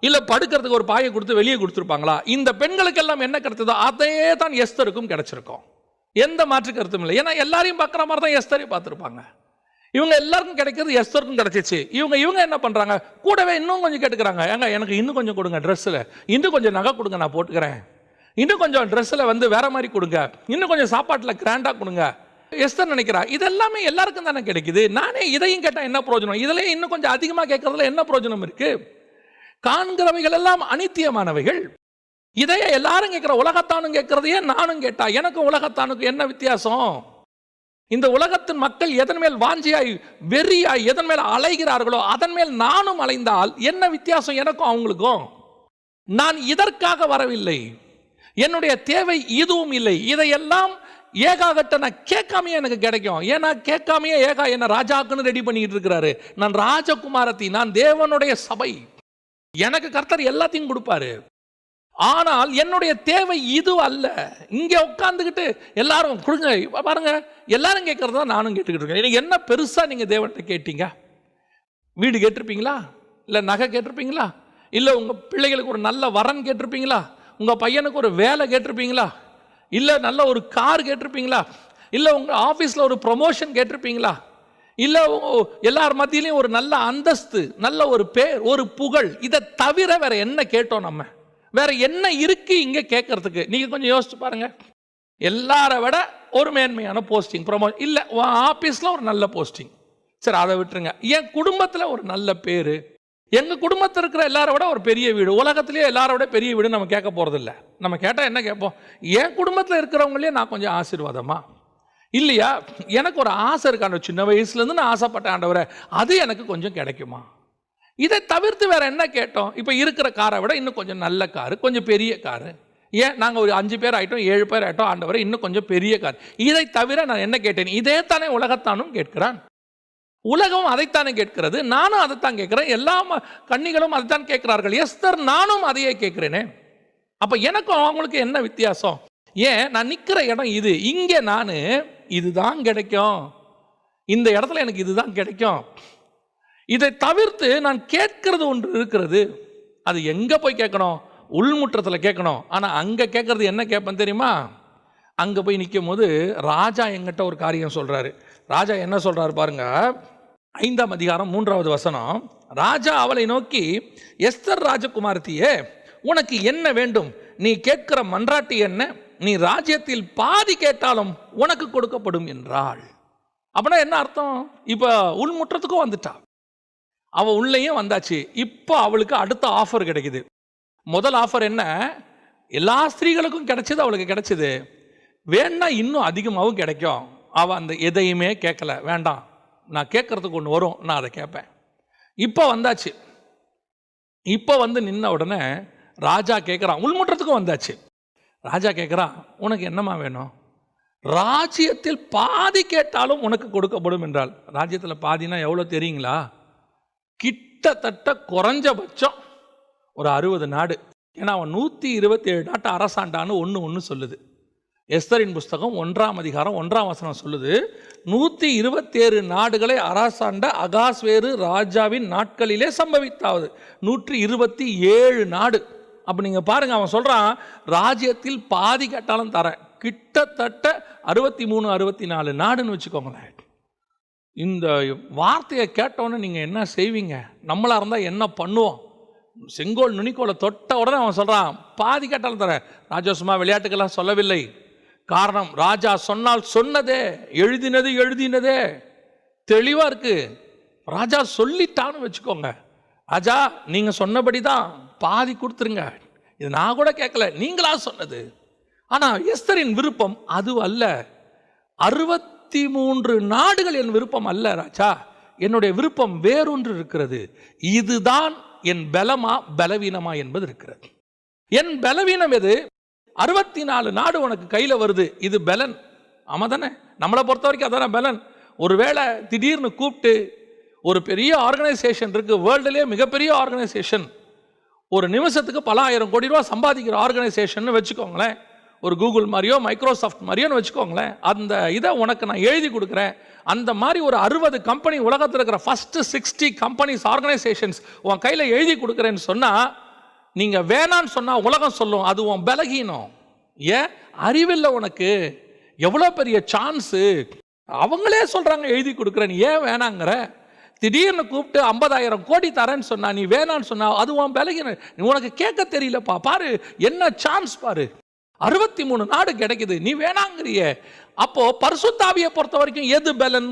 இல்லை படுக்கிறதுக்கு ஒரு பாயை கொடுத்து வெளியே கொடுத்துருப்பாங்களா? இந்த பெண்களுக்கெல்லாம் என்ன கிடைத்ததோ அதையே தான் எஸ்தருக்கும் கிடைச்சிருக்கும். எந்த மாற்று கருத்தும் இல்லை. ஏன்னா எல்லாரையும் பார்க்குற மாதிரி தான் எஸ்தரையும் பார்த்துருப்பாங்க. இவங்க எல்லாருக்கும் கிடைக்கிறது எஸ்தருக்கும் கிடைச்சிச்சு. இவங்க என்ன பண்ணுறாங்க, கூடவே இன்னும் கொஞ்சம் கேட்டுக்கிறாங்க, ஏங்க எனக்கு இன்னும் கொஞ்சம் கொடுங்க, ட்ரெஸ்ஸில் இன்னும் கொஞ்சம் நகை கொடுங்க, நான் போட்டுக்கிறேன், இன்னும் கொஞ்சம் ட்ரெஸ்ஸில் வந்து வேற மாதிரி கொடுங்க, இன்னும் கொஞ்சம் சாப்பாட்டில் கிராண்டாக கொடுங்க. எஸ்தர் நினைக்கிறா இதெல்லாமே எல்லாருக்கும் தானே கிடைக்குது, நானே இதையும் கேட்டால் என்ன பிரயோஜனம், இதுலயே இன்னும் கொஞ்சம் அதிகமாக கேட்கறதுல என்ன பிரயோஜனம் இருக்கு, காண்கிறவைகள் எல்லாம் அனித்தியமானவைகள், இதையே எல்லாரும் கேட்கிற உலகத்தானும் கேட்கறதையே நானும் கேட்டா எனக்கும் உலகத்தானுக்கும் என்ன வித்தியாசம்? இந்த உலகத்தின் மக்கள் எதன் மேல் வாஞ்சியாய் வெறியாய் எதன் மேல் அலைகிறார்களோ அதன் மேல் நானும் அலைந்தால் என்ன வித்தியாசம் எனக்கும் அவங்களுக்கும்? நான் இதற்காக வரவில்லை, என்னுடைய தேவை இதுவும் இல்லை. இதையெல்லாம் ஏகாகிட்ட நான் கேட்காமையே எனக்கு கிடைக்கும். ஏன்னா கேட்காமையே ஏகா என்ன ராஜாக்குன்னு ரெடி பண்ணிட்டு இருக்கிறாரு. நான் ராஜகுமாரத்தி, நான் தேவனுடைய சபை, எனக்கு கர்த்தர் எல்லாத்தையும் கொடுப்பாரு. ஆனால் என்னுடைய தேவை இது அல்ல. இங்கே உட்காந்துக்கிட்டு எல்லாரும் கொடுங்க பாருங்க, எல்லாரும் கேட்கறதா நானும் கேட்டுக்கிட்டு இருக்கேன். எனக்கு என்ன பெருசா நீங்க தேவன்கிட்ட கேட்டீங்க? வீடு கேட்டிருப்பீங்களா, இல்லை நகை கேட்டிருப்பீங்களா, இல்லை உங்க பிள்ளைகளுக்கு ஒரு நல்ல வரன் கேட்டிருப்பீங்களா, உங்க பையனுக்கு ஒரு வேலை கேட்டிருப்பீங்களா, இல்லை நல்ல ஒரு கார் கேட்டிருப்பீங்களா, இல்லை உங்க ஆஃபீஸில் ஒரு ப்ரொமோஷன் கேட்டிருப்பீங்களா, இல்லை எல்லார் மத்தியிலையும் ஒரு நல்ல அந்தஸ்து, நல்ல ஒரு பேர், ஒரு புகழ், இதை தவிர வேற என்ன கேட்டோம்? நம்ம வேற என்ன இருக்கு இங்கே கேட்கறதுக்கு? நீங்க கொஞ்சம் யோசிச்சு பாருங்க. எல்லாரை விட ஒரு மேன்மையான போஸ்டிங், ப்ரொமோஷன், இல்லை ஆஃபீஸில் ஒரு நல்ல போஸ்டிங், சரி அதை விட்டுருங்க. என் குடும்பத்தில் ஒரு நல்ல பேர், எங்கள் குடும்பத்தில் இருக்கிற எல்லாரை விட ஒரு பெரிய வீடு, உலகத்திலேயே எல்லாரை விட பெரிய வீடு நம்ம கேட்க போகிறதில்ல. நம்ம கேட்டால் என்ன கேட்போம்? என் குடும்பத்தில் இருக்கிறவங்களே நான் கொஞ்சம் ஆசீர்வாதமா இல்லையா, எனக்கு ஒரு ஆசை இருக்காண்ட, சின்ன வயசுலேருந்து நான் ஆசைப்பட்ட ஆண்டவரை, அது எனக்கு கொஞ்சம் கிடைக்குமா? இதை தவிர்த்து வேற என்ன கேட்டோம்? இப்போ இருக்கிற காரை விட இன்னும் கொஞ்சம் நல்ல காரு, கொஞ்சம் பெரிய காரு. ஏன் நாங்கள் ஒரு 5 பேர் ஆகிட்டோம், 7 பேர் ஆகிட்டோம், ஆண்டவரை இன்னும் கொஞ்சம் பெரிய கார். இதை தவிர நான் என்ன கேட்டேன்? இதே தானே உலகத்தானும் கேட்கிறான். உலகம் அதைத்தானே கேட்கிறது, நானும் அதைத்தான் கேட்கிறேன், எல்லா கன்னிகளும் அதைத்தான் கேட்கிறார்கள். எஸ்தர் நானும் அதையே கேட்கிறேனே. அப்ப எனக்கும் அவங்களுக்கு என்ன வித்தியாசம்? ஏன் நான் நிற்கிற இடம் இது, இங்கே நான் இதுதான் கிடைக்கும், இந்த இடத்துல எனக்கு இதுதான் கிடைக்கும். இதை தவிர்த்து நான் கேட்கிறது ஒன்று இருக்கிறது. அது எங்க போய் கேட்கணும்? உள்முற்றத்தில் கேட்கணும். ஆனால் அங்கே கேட்கறது என்ன கேட்பேன் தெரியுமா? அங்கே போய் நிற்கும் போது ராஜா எங்கிட்ட ஒரு காரியம் சொல்றாரு. ராஜா என்ன சொல்றாரு பாருங்க, 5ஆம் அதிகாரம் 3வது வசனம். ராஜா அவளை நோக்கி, எஸ்தர் ராஜகுமாரத்தியே, உனக்கு என்ன வேண்டும்? நீ கேட்கிற மன்றாட்டு என்ன? நீ ராஜ்யத்தில் பாதி கேட்டாலும் உனக்கு கொடுக்கப்படும் என்றாள். அப்படின்னா என்ன அர்த்தம்? இப்போ உள்முற்றத்துக்கும் வந்துட்டா, அவள் உள்ளேயும் வந்தாச்சு. இப்போ அவளுக்கு அடுத்த ஆஃபர் கிடைக்குது. முதல் ஆஃபர் என்ன? எல்லா ஸ்திரீகளுக்கும் கிடைச்சது, அவளுக்கு கிடைச்சது. வேணா இன்னும் அதிகமாகவும் கிடைக்கும். அவள் அந்த எதையுமே கேட்கல. வேண்டாம், நான் கேட்கறதுக்கு ஒன்று வரும், நான் அதை கேட்பேன். இப்போ வந்தாச்சு. இப்போ வந்து நின்ன உடனே ராஜா கேட்குறான், உள்முற்றத்துக்கும் வந்தாச்சு. ராஜா கேட்குறான், உனக்கு என்னம்மா வேணும்? ராஜ்யத்தில் பாதி கேட்டாலும் உனக்கு கொடுக்கப்படும் என்றால். ராஜ்யத்தில் பாதினா எவ்வளோ தெரியுங்களா? கிட்டத்தட்ட குறைஞ்சபட்சம் ஒரு 60 நாடு. ஏன்னா அவன் 127 நாட்டு அரசாண்டான்னு ஒன்று சொல்லுது. எஸ்தரின் புஸ்தகம் 1ஆம் அதிகாரம் 1ஆம் வசனம் சொல்லுது, 127 நாடுகளை அரசாண்ட அகாஸ்வேரு ராஜாவின் நாட்களிலே சம்பவித்தாவது 127 நாடு. அப்போ நீங்கள் பாருங்க, அவன் சொல்கிறான் ராஜ்யத்தில் பாதி கேட்டாலும் தரேன். கிட்டத்தட்ட 63 64 நாடுன்னு வச்சுக்கோங்களேன். இந்த வார்த்தையை கேட்டவுடனே நீங்கள் என்ன செய்வீங்க? நம்மளாக இருந்தால் என்ன பண்ணுவோம்? செங்கோல் நுனிக்கோலை தொட்ட உடனே அவன் சொல்கிறான் பாதி கேட்டாலும் தரேன். ராஜா சும்மா விளையாட்டுக்கெல்லாம் சொல்லவில்லை. காரணம், ராஜா சொன்னால் சொன்னதே, எழுதினதே தெளிவாக இருக்கு. ராஜா சொல்லிட்டான்னு வச்சுக்கோங்க. ராஜா நீங்கள் சொன்னபடி தான் பாதி கொடுத்துருங்க, இது நான் கூட கேட்கல, நீங்களா சொன்னது. ஆனால் எஸ்தரின் விருப்பம் அது அல்ல. 63 நாடுகள் என் விருப்பம் அல்ல ராஜா, என்னுடைய விருப்பம் வேறொன்று இருக்கிறது. இதுதான் என் பலமா பலவீனமா என்பது இருக்கிறது. என் பலவீனம் எது? 64 நாடு உனக்கு கையில் வருது, இது பலன். ஆமா தானே? நம்மளை பொறுத்த வரைக்கும் அதான பலன். ஒருவேளை திடீர்னு கூப்பிட்டு ஒரு பெரிய ஆர்கனைசேஷன் இருக்கு, வேர்ல்டுலேயே மிகப்பெரிய ஆர்கனைசேஷன், ஒரு நிமிஷத்துக்கு பல 1000 கோடி ரூபா சம்பாதிக்கிற ஆர்கனைசேஷன் வச்சுக்கோங்களேன், ஒரு கூகுள் மாதிரியோ மைக்ரோசாஃப்ட் மாதிரியோன்னு வச்சுக்கோங்களேன். அந்த இதை உனக்கு நான் எழுதி கொடுக்குறேன். அந்த மாதிரி ஒரு 60 கம்பெனி, உலகத்தில் இருக்கிற ஃபர்ஸ்ட் 60 கம்பெனிஸ் ஆர்கனைசேஷன்ஸ் உன் கையில் எழுதி கொடுக்குறேன்னு சொன்னால், நீங்கள் வேணான்னு சொன்னால் உலகம் சொல்லும் அது உன் பலகீனம். ஏன்? அறிவில்லை உனக்கு. எவ்வளோ பெரிய சான்ஸு, அவங்களே சொல்கிறாங்க எழுதி கொடுக்குறேன், ஏன் வேணாங்கிற? திடீர்னு கூப்பிட்டு 50,000 கோடி தரேன்னு சொன்னா, நீ வேணான்னு சொன்னா அது உன் பலகீனம். உனக்கு கேட்க தெரியலப்பா, பாரு என்ன சான்ஸ் பாரு. 63 நாடு கிடைக்குது, நீ வேணாங்கிறிய. அப்போ பரிசுத்தாவியை பொறுத்த வரைக்கும் எது பலன்?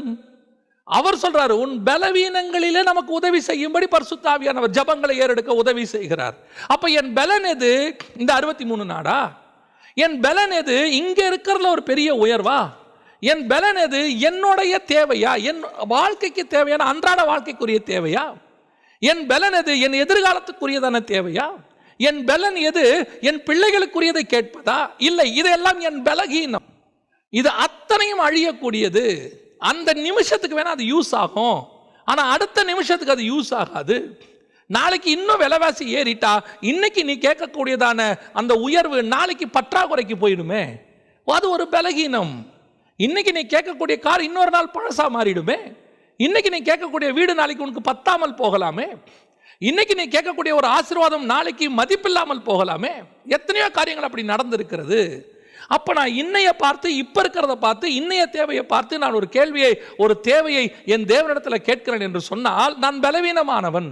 அவர் சொல்றாரு, உன் பலவீனங்களிலே நமக்கு உதவி செய்யும்படி பரிசுத்தாவியானவர் ஜபங்களை ஏறெடுக்க உதவி செய்கிறார். அப்ப என் பலன் எது? இந்த 63 நாடா? என் பலன் எது? இங்க இருக்கிறதுல ஒரு பெரிய உயர்வா? என் பலன் எது? என்னுடைய தேவையா? என் வாழ்க்கைக்கு தேவையான அன்றாட வாழ்க்கைக்குரிய தேவையா? என் பலன் எது? என் எதிர்காலத்துக்குரியதான தேவையா? என் பலன் எது? என் பிள்ளைகளுக்குரியதை கேட்பதா? இல்லை, இதெல்லாம் என் பலகீனம். இது அத்தனையும் அழியக்கூடியது. அந்த நிமிஷத்துக்கு வேணா அது யூஸ் ஆகும், ஆனா அடுத்த நிமிஷத்துக்கு அது யூஸ் ஆகாது. நாளைக்கு இன்னும் விலைவாசி ஏறிட்டா இன்னைக்கு நீ கேட்கக்கூடியதான அந்த உயர்வு நாளைக்கு பற்றாக்குறைக்கு போயிடுமே, அது ஒரு பலகீனம். இன்னைக்கு நீ கேட்கக்கூடிய கார் இன்னொரு நாள் பழசா மாறிடுமே. இன்னைக்கு நீ கேட்கக்கூடிய வீடு நாளைக்கு உனக்கு பத்தாமல் போகலாமே. இன்னைக்கு நீ கேட்கக்கூடிய ஒரு ஆசீர்வாதம் நாளைக்கு மதிப்பில்லாமல் போகலாமே. எத்தனையோ காரியங்கள் அப்படி நடந்திருக்கிறது. அப்ப நான் இன்னைய பார்த்து, இப்ப இருக்கிறத பார்த்து, இன்னைய தேவையை பார்த்து நான் ஒரு கேள்வியை, ஒரு தேவையை என் தேவனிடத்தில் கேட்கிறேன் என்று சொன்னால் நான் பலவீனமானவன்.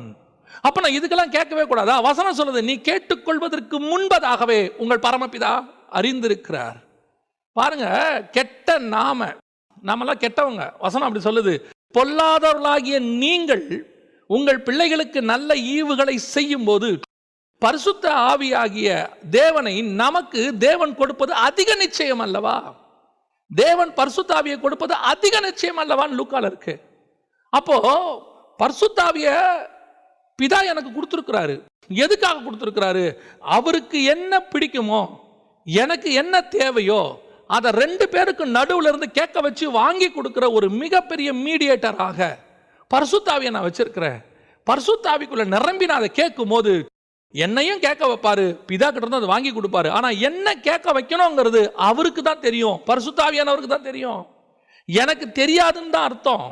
அப்ப நான் இதுக்கெல்லாம் கேட்கவே கூடாதா? வசனம் சொல்லுது, நீ கேட்டுக்கொள்வதற்கு முன்பதாகவே உங்கள் பரமபிதா அறிந்திருக்கிறார். பாருங்க, கெட்ட நாமெல்லாம் கெட்டவங்க. வசனம் அப்படி சொல்லுது, பொல்லாதவர்களாகிய நீங்கள் உங்கள் பிள்ளைகளுக்கு நல்ல ஈவுகளை செய்யும் போது பரிசுத்த ஆவியாகிய தேவனை நமக்கு தேவன் கொடுப்பது அதிக நிச்சயம் அல்லவா? தேவன் பரிசுத்த ஆவியை கொடுப்பது அதிக நிச்சயம் அல்லவான்னு லூக்கால இருக்கு. அப்போ பரிசுத்த ஆவிய பிதா எனக்கு கொடுத்திருக்கிறாரு. எதுக்காக கொடுத்திருக்கிறாரு? அவருக்கு என்ன பிடிக்குமோ, எனக்கு என்ன தேவையோ அதை 2 பேருக்கு நடுவில் இருந்து கேட்க வச்சு வாங்கி கொடுக்கிற ஒரு மிகப்பெரிய மீடியேட்டராக பரிசுத்த ஆவியை நான் வச்சிருக்கிறேன். பரிசுத்த ஆவிக்குள்ள நிரம்பி நான் அதை கேட்கும் போது என்னையும் கேட்க வைப்பாரு, பிதா கிட்ட இருந்து அதை வாங்கி கொடுப்பாரு. ஆனா என்ன கேட்க வைக்கணுங்கிறது அவருக்கு தான் தெரியும், பரிசுத்த ஆவியானவருக்கு தான் தெரியும். எனக்கு தெரியாதுன்னு தான் அர்த்தம்.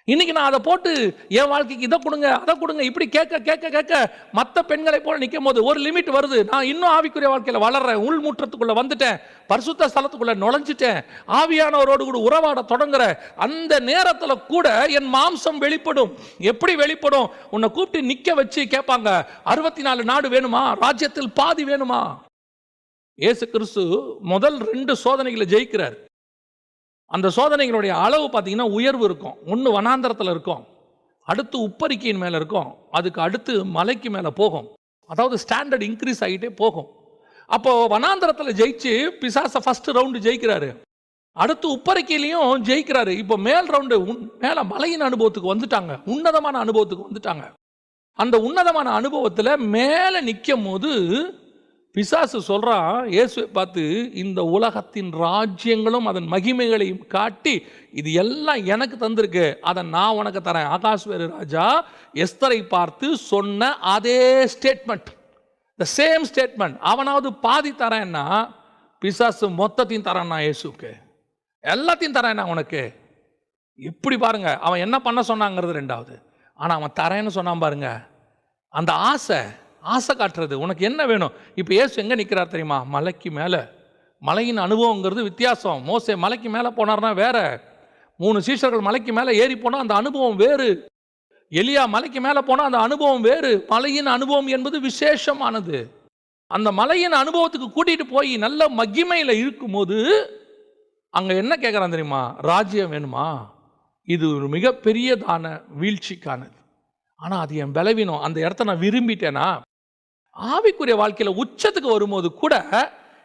இன்னைக்கு நான் அதை போட்டு என் வாழ்க்கைக்கு இதை கொடுங்க அதை கொடுங்க இப்படி கேட்க கேட்க கேட்க மற்ற பெண்களை போல நிற்கும் போது ஒரு லிமிட் வருது. நான் இன்னும் ஆவிக்குரிய வாழ்க்கையில் வளர்றேன், உள்முற்றத்துக்குள்ள வந்துட்டேன், பரிசுத்த ஸ்தலத்துக்குள்ள நுழைஞ்சிட்டேன், ஆவியானவரோடு கூட உறவாட தொடங்குற அந்த நேரத்தில் கூட என் மாம்சம் வெளிப்படும். எப்படி வெளிப்படும்? உன்னை கூப்பிட்டு நிற்க வச்சு கேட்பாங்க, 64 நாடு வேணுமா? ராஜ்யத்தில் பாதி வேணுமா? இயேசு கிறிஸ்து முதல் 2 சோதனைகளை ஜெயிக்கிறார். அந்த சோதனைகளுடைய அளவு பார்த்தீங்கன்னா உயர்வு இருக்கும். ஒன்று வனாந்தரத்தில் இருக்கும், அடுத்து உப்பரிக்கையின் மேலே இருக்கும், அதுக்கு அடுத்து மலைக்கு மேலே போகும். அதாவது ஸ்டாண்டர்ட் இன்க்ரீஸ் ஆகிட்டே போகும். அப்போ வனாந்தரத்தில் ஜெயிச்சு பிசாசை ஃபர்ஸ்ட் ரவுண்டு ஜெயிக்கிறாரு, அடுத்து உப்பரிக்கையிலையும் ஜெயிக்கிறாரு. இப்போ மேல் ரவுண்டு மேலே மலையின் அனுபவத்துக்கு வந்துட்டாங்க, உன்னதமான அனுபவத்துக்கு வந்துட்டாங்க. அந்த உன்னதமான அனுபவத்தில் மேலே நிற்கும் போது பிசாசு சொல்றான் இயேசுவை பார்த்து, இந்த உலகத்தின் ராஜ்யங்களும் அதன் மகிமைகளையும் காட்டி இது எல்லாம் எனக்கு தந்திருக்கு, அதை நான் உனக்கு தரேன். ஆகாஷ்வேரு ராஜா எஸ்தரை பார்த்து சொன்ன அதே ஸ்டேட்மெண்ட், த சேம் ஸ்டேட்மெண்ட். அவனாவது பாதி தரேன்னா, பிசாசு மொத்தத்தையும் தரான்னா, இயேசுக்கு எல்லாத்தையும் தரேன்னா உனக்கு. இப்படி பாருங்க, அவன் என்ன பண்ண சொன்னாங்கிறது 2வது. ஆனால் அவன் தரேன்னு சொன்னான் பாருங்க, அந்த ஆசை காட்டுறது. உனக்கு என்ன வேணும்? இப்போ இயேசு எங்கே நிற்கிறார் தெரியுமா? மலைக்கு மேலே. மலையின் அனுபவங்கிறது வித்தியாசம். மோசே மலைக்கு மேலே போனார்னா வேற, 3 சீஷர்கள் மலைக்கு மேலே ஏறி போனால் அந்த அனுபவம் வேறு, எலியா மலைக்கு மேலே போனால் அந்த அனுபவம் வேறு. மலையின் அனுபவம் என்பது விசேஷமானது. அந்த மலையின் அனுபவத்துக்கு கூட்டிகிட்டு போய் நல்ல மகிமையில் இருக்கும்போது அங்கே என்ன கேட்குறான் தெரியுமா? ராஜ்யம் வேணுமா? இது ஒரு மிகப்பெரியதான வீழ்ச்சிக்கானது. ஆனால் அது என் பலவீனம். அந்த இடத்த நான் விரும்பிட்டேனா? ஆவிக்குரிய வாழ்க்கையில் உச்சத்துக்கு வரும்போது கூட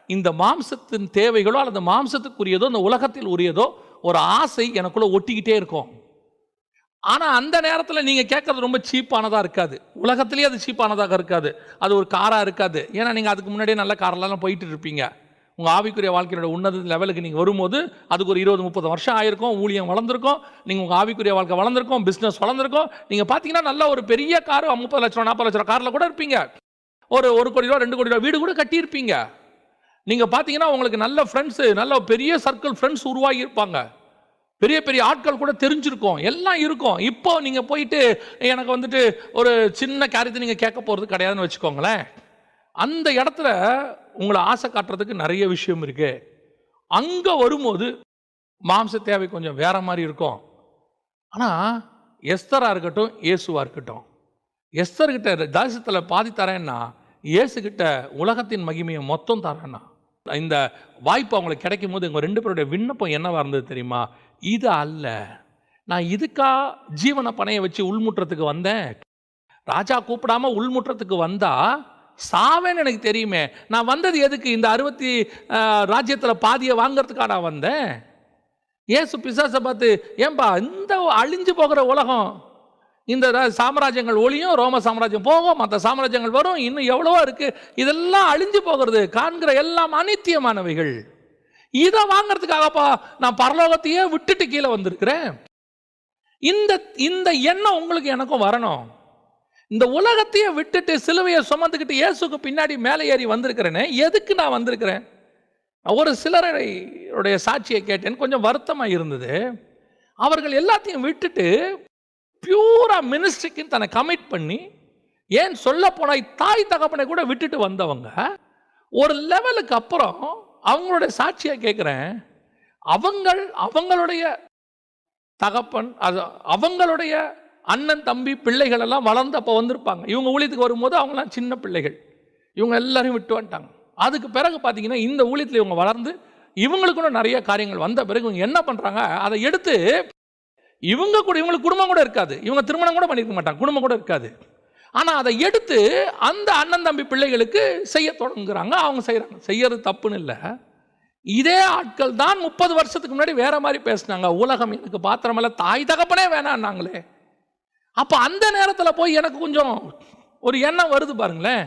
இந்த மாம்சத்தின் தேவைகளோ அல்லது மாம்சத்துக்குரியதோ இந்த உலகத்தில் உரியதோ ஒரு ஆசை எனக்குள்ள ஒட்டிக்கிட்டே இருக்கும். ஆனால் அந்த நேரத்தில் நீங்கள் கேட்கறது ரொம்ப சீப்பானதாக இருக்காது, உலகத்திலேயே அது சீப்பானதாக இருக்காது, அது ஒரு காராக இருக்காது. ஏன்னா நீங்கள் அதுக்கு முன்னாடியே நல்ல காரெல்லாம் போயிட்டு இருப்பீங்க. உங்கள் ஆவிக்குரிய வாழ்க்கையோட உன்னத லெவலுக்கு நீங்கள் வரும்போது அதுக்கு ஒரு 20-30 வருஷம் ஆயிருக்கும், ஊழியம் வளர்ந்துருக்கும், நீங்கள் உங்கள் ஆவிக்குரிய வாழ்க்கை வளர்ந்துருக்கும், பிஸ்னஸ் வளர்ந்துருக்கும். நீங்கள் பார்த்தீங்கன்னா நல்ல ஒரு பெரிய காரு 30 லட்சம் 40 லட்சம் காரில் கூட இருப்பீங்க, ஒரு 1 கோடி ரூபா 2 கோடி ரூபா வீடு கூட கட்டியிருப்பீங்க. நீங்கள் பார்த்தீங்கன்னா உங்களுக்கு நல்ல ஃப்ரெண்ட்ஸு, நல்ல பெரிய சர்க்கிள் ஃப்ரெண்ட்ஸ் உருவாகி இருப்பாங்க, பெரிய பெரிய ஆட்கள் கூட தெரிஞ்சிருக்கும், எல்லாம் இருக்கும். இப்போ நீங்கள் போயிட்டு எனக்கு வந்துட்டு ஒரு சின்ன காரியத்தை நீங்கள் கேட்க போகிறது கிடையாதுன்னு வச்சுக்கோங்களேன். அந்த இடத்துல உங்களை ஆசை காட்டுறதுக்கு நிறைய விஷயம் இருக்கு. அங்கே வரும்போது மாம்ச தேவை கொஞ்சம் வேற மாதிரி இருக்கும். ஆனால் எஸ்தராக இருக்கட்டும், இயேசுவாக இருக்கட்டும், எஸ்தர்கிட்ட தேசத்தில் பாதி தரேன்னா, இயேசுகிட்ட உலகத்தின் மகிமையை மொத்தம் தரேன்னா, இந்த வாய்ப்பு அவங்களுக்கு கிடைக்கும் போது இவங்க 2 பேருடைய விண்ணப்பம் என்னவா இருந்தது தெரியுமா? இது அல்ல, நான் இதுக்கா ஜீவனை பணைய வச்சு உள்முற்றத்துக்கு வந்தேன். ராஜா கூப்பிடாம உள்முற்றத்துக்கு வந்தா சாவேன்னு எனக்கு தெரியுமே. நான் வந்தது எதுக்கு? இந்த 60 ராஜ்யத்தில் பாதியை வாங்கிறதுக்காக நான் வந்தேன். ஏசு பிசாசை பார்த்து, ஏன்பா இந்த அழிஞ்சு போகிற உலகம், இந்த சாம்ராஜ்யங்கள் ஒளியும், ரோம சாம்ராஜ்யம் போகும், மற்ற சாம்ராஜ்யங்கள் வரும், இன்னும் எவ்வளவோ இருக்கு, இதெல்லாம் அழிஞ்சு போகிறது, காண்கிற எல்லாம் அனித்தியமானவைகள். இதை வாங்கிறதுக்காகப்பா நான் பரலோகத்தையே விட்டுட்டு கீழே வந்திருக்கிறேன். இந்த எண்ணம் உங்களுக்கு எனக்கும் வரணும். இந்த உலகத்தையே விட்டுட்டு சிலுவையை சுமந்துக்கிட்டு இயேசுக்கு பின்னாடி மேலே ஏறி வந்திருக்கிறேனே, எதுக்கு நான் வந்திருக்கிறேன்? ஒரு சிலருடைய சாட்சியை கேட்டேன், கொஞ்சம் வருத்தமாக இருந்தது. அவர்கள் எல்லாத்தையும் விட்டுட்டு பியூரா மினிஸ்ட்ரிக்குன்னு தன்னை கமிட் பண்ணி, ஏன் சொல்ல போனால் தாய் தகப்பனை கூட விட்டுட்டு வந்தவங்க ஒரு லெவலுக்கு அப்புறம் அவங்களுடைய சாட்சியை கேட்குறேன். அவங்களுடைய தகப்பன், அவங்களுடைய அண்ணன் தம்பி பிள்ளைகள் எல்லாம் வளர்ந்து அப்போ வந்திருப்பாங்க. இவங்க ஊழியத்துக்கு வரும்போது அவங்களாம் சின்ன பிள்ளைகள், இவங்க எல்லாரையும் விட்டு வந்துட்டாங்க. அதுக்கு பிறகு பார்த்தீங்கன்னா இந்த ஊழியத்தில் இவங்க வளர்ந்து இவங்களுக்குன்னு நிறைய காரியங்கள் வந்த பிறகு இவங்க என்ன பண்ணுறாங்க, அதை எடுத்து இவங்களுக்கு குடும்பம் கூட இருக்காது, இவங்க திருமணம் கூட பண்ணியிருக்க மாட்டாங்க, குடும்பம் கூட இருக்காது. ஆனால் அதை எடுத்து அந்த அண்ணன் தம்பி பிள்ளைகளுக்கு செய்ய தொடங்குறாங்க. அவங்க செய்யறது தப்புன்னு இல்லை. இதே ஆட்கள் தான் 30 வருஷத்துக்கு முன்னாடி வேற மாதிரி பேசினாங்க. உலகம் எனக்கு பாத்திரமல்ல, தாய் தகப்பனே வேணான்னாங்களே. அப்போ அந்த நேரத்தில் போய் எனக்கு கொஞ்சம் ஒரு எண்ணம் வருது பாருங்களேன்,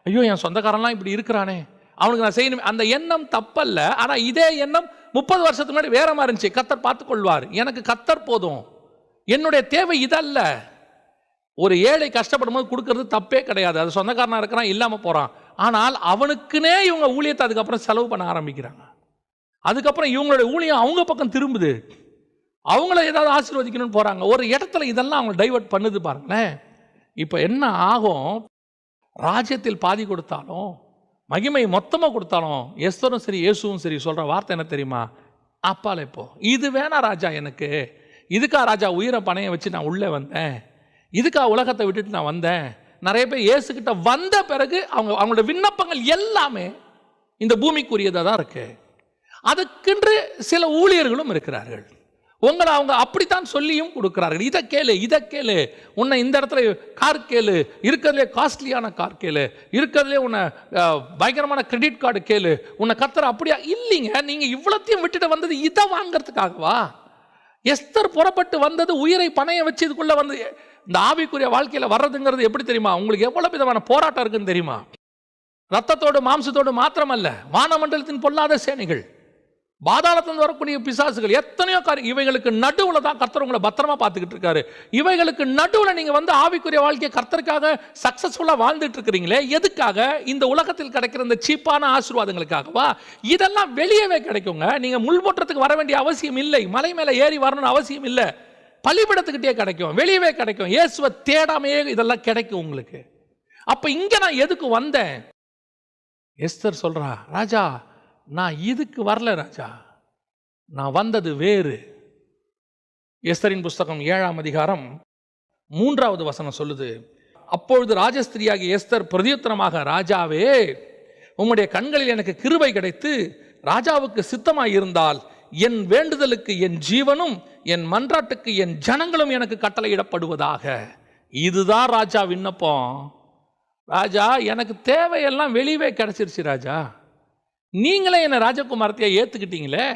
ஐயோ என் சொந்தக்காரன்லாம் இப்படி இருக்கிறானே, அவனுக்கு நான் செய்யணும். அந்த எண்ணம் தப்பல்ல. ஆனால் இதே எண்ணம் 30 வருஷத்துக்கு முன்னாடி வேற மாதிரி இருந்துச்சு. கர்த்தர் பார்த்துக்கொள்வார், எனக்கு கர்த்தர் போதும், என்னுடைய தேவை இதல்ல. ஒரு ஏழை கஷ்டப்படும் போது கொடுக்கறது தப்பே கிடையாது, அது சொந்தக்காரனாக இருக்கிறான், இல்லாமல் போகிறான். ஆனால் அவனுக்குன்னே இவங்க ஊழியத்தை அதுக்கப்புறம் செலவு பண்ண ஆரம்பிக்கிறாங்க. அதுக்கப்புறம் இவங்களுடைய ஊழியம் அவங்க பக்கம் திரும்புது, அவங்கள ஏதாவது ஆசீர்வதிக்கணும்னு போகிறாங்க. ஒரு இடத்துல இதெல்லாம் அவங்க டைவர்ட் பண்ணுது பாருங்களேன். இப்போ என்ன ஆகும், ராஜ்யத்தில் பாதி கொடுத்தாலும் மகிமை மொத்தமாக கொடுத்தாலும் எஸ்தரும் சரி இயேசுவும் சரி சொல்கிற வார்த்தை என்ன தெரியுமா? அப்பால இப்போ இது வேணா ராஜா, எனக்கு இதுக்கா ராஜா உயிரை பணைய வச்சு நான் உள்ளே வந்தேன், இதுக்கா உலகத்தை விட்டுட்டு நான் வந்தேன். நிறைய பேர் இயேசுக்கிட்ட வந்த பிறகு அவங்களோட விண்ணப்பங்கள் எல்லாமே இந்த பூமிக்குரியதாக தான் இருக்கு. அதுக்கென்று சில ஊழியர்களும் இருக்கிறார்கள், உங்களை அவங்க அப்படித்தான் சொல்லியும் கொடுக்கிறார்கள். இதை கேளு, உன்னை இந்த இடத்துல கார் கேளு, இருக்கிறதுலே காஸ்ட்லியான கார் கேளு, இருக்கிறதுலே உன்னை பயங்கரமான கிரெடிட் கார்டு கேளு, உன்னை கர்த்தர் அப்படியா? இல்லைங்க, நீங்கள் இவ்வளோத்தையும் விட்டுட்டு வந்தது இதை வாங்கிறதுக்காகவா? எஸ்தர் புறப்பட்டு வந்தது உயிரை பணைய வச்சு இதுக்குள்ளே வந்து இந்த ஆவிக்குரிய வாழ்க்கையில் வர்றதுங்கிறது எப்படி தெரியுமா? உங்களுக்கு எவ்வளோ விதமான போராட்டம் இருக்குன்னு தெரியுமா? ரத்தத்தோடு மாம்சத்தோடு மாத்திரமல்ல, வானமண்டலத்தின் பொல்லாத சேனைகள், பாதாளத்திலிருந்து வரக்கூடிய பிசாசுகள், எத்தனையோ காரியம். இவைகளுக்கு நடுவில் தான் கர்த்தர் உங்களை பத்திரமா பார்த்துக்கிட்டு இருக்காரு. இவைகளுக்கு நடுவில் நீங்கள் வந்து ஆவிக்குரிய வாழ்க்கையை கர்த்தருக்காக சக்சஸ்ஃபுல்லாக வாழ்ந்துட்டு இருக்கிறீங்களே, எதுக்காக? இந்த உலகத்தில் கிடைக்கிற இந்த சீப்பான ஆசீர்வாதங்களுக்காகவா? இதெல்லாம் வெளியவே கிடைக்குங்க. நீங்கள் முள்முற்றத்துக்கு வர வேண்டிய அவசியம் இல்லை, மலை மேலே ஏறி வரணும்னு அவசியம் இல்லை, பள்ளிப்படத்துக்கிட்டே கிடைக்கும், வெளியவே கிடைக்கும். இயேசுவை தேடாமையே இதெல்லாம் கிடைக்கும் உங்களுக்கு. அப்போ இங்கே நான் எதுக்கு வந்தேன்? எஸ்தர் சொல்றா, ராஜா நான் இதுக்கு வரல ராஜா, நான் வந்தது வேறு. எஸ்தரின் புஸ்தகம் 7ஆம் அதிகாரம் 3வது வசனம் சொல்லுது, அப்பொழுது ராஜஸ்திரியாகிய எஸ்தர் பிரதியுத்தரமாக, ராஜாவே உம்முடைய கண்களில் எனக்கு கிருபை கிடைத்து ராஜாவுக்கு சித்தமாய் இருந்தால் என் வேண்டுதலுக்கு என் ஜீவனும் என் மன்றாட்டுக்கு என் ஜனங்களும் எனக்கு கட்டளையிடப்படுவதாக. இதுதான் ராஜா விண்ணப்பம். ராஜா எனக்கு தேவையெல்லாம் வெளியவே கிடைச்சிருச்சு ராஜா, நீங்களே என்னை ராஜகுமாரத்தையே ஏற்றுக்கிட்டீங்களே,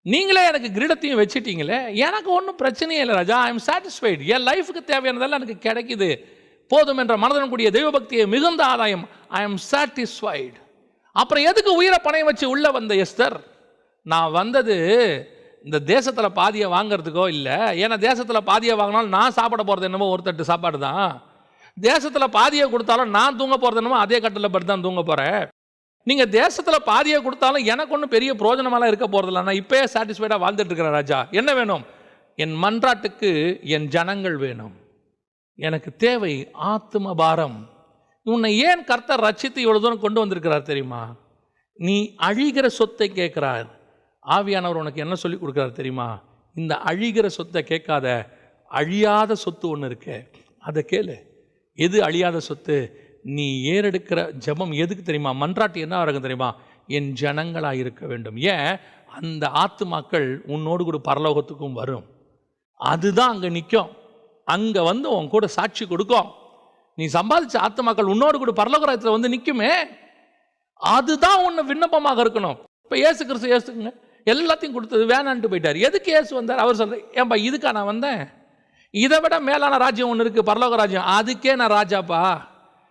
நீங்களே எனக்கு கிரீடத்தையும் வச்சுட்டீங்களே, எனக்கு ஒன்றும் பிரச்சனையே இல்லை ராஜா, ஐ எம் சாட்டிஸ்ஃபைடு, என் லைஃபுக்கு தேவையானதெல்லாம் எனக்கு கிடைக்குது, போதும் என்ற மனதுடன் கூடிய தெய்வபக்தியை மிகுந்த ஆதாயம், ஐ எம் சாட்டிஸ்ஃபைடு. அப்புறம் எதுக்கு உயிரை பணைய வச்சு உள்ளே வந்த எஸ்தர்? நான் வந்தது இந்த தேசத்தில் பாதியை வாங்கிறதுக்கோ இல்லை, ஏன்னா தேசத்தில் பாதியை வாங்கினாலும் நான் சாப்பிட போகிறது என்னமோ ஒரு தட்டு சாப்பாடு தான், தேசத்தில் பாதியை கொடுத்தாலும் நான் தூங்க போகிறது என்னமோ அதே கட்டில் படுத்து தான் தூங்க போகிறேன். நீங்கள் தேசத்தில் பாதியை கொடுத்தாலும் எனக்கு ஒன்றும் பெரிய பிரோஜனமெல்லாம் இருக்க போகிறதில்ல, நான் இப்போயே சாட்டிஸ்ஃபைடாக வாழ்ந்துட்டு இருக்கிறேன் ராஜா. என்ன வேணும்? என் மன்றாட்டுக்கு என் ஜனங்கள் வேணும், எனக்கு தேவை ஆத்தும பாரம். உன்னை ஏன் கர்த்தர் ரட்சித்து இவ்வளவு தூரம் கொண்டு வந்திருக்கிறார் தெரியுமா? நீ அழிகிற சொத்தை கேட்கிறார். ஆவியானவர் உனக்கு என்ன சொல்லி கொடுக்குறார் தெரியுமா? இந்த அழிகிற சொத்தை கேட்காத, அழியாத சொத்து ஒன்று இருக்கு, அதை கேளு. எது அழியாத சொத்து? நீ ஏறெடுக்கிற ஜெபம் எதுக்கு தெரியுமா? மன்றாட்டு என்ன இருக்கும் தெரியுமா? என் ஜனங்களாக இருக்க வேண்டும். ஏன்? அந்த ஆத்துமாக்கள் உன்னோடு கூட பரலோகத்துக்கும் வரும். அதுதான் அங்கே நிற்கும். அங்கே வந்து உன் கூட சாட்சி கொடுக்கும். நீ சம்பாதிச்ச ஆத்துமாக்கள் உன்னோடு கூட பரலோகத்தில் வந்து நிற்குமே, அதுதான் உன்னை விண்ணப்பமாக இருக்கணும். இப்போ இயேசு கிறிஸ்து ஏசுங்க எல்லாத்தையும் கொடுத்தது வேணான்ட்டு போயிட்டார். எதுக்கு ஏசு வந்தார்? அவர் சொல்கிறார், ஏன்பா இதுக்கா நான் வந்தேன்? இதை விட மேலான ராஜ்யம் ஒன்று இருக்குது, பரலோக ராஜ்யம். அதுக்கே நான் ராஜாப்பா.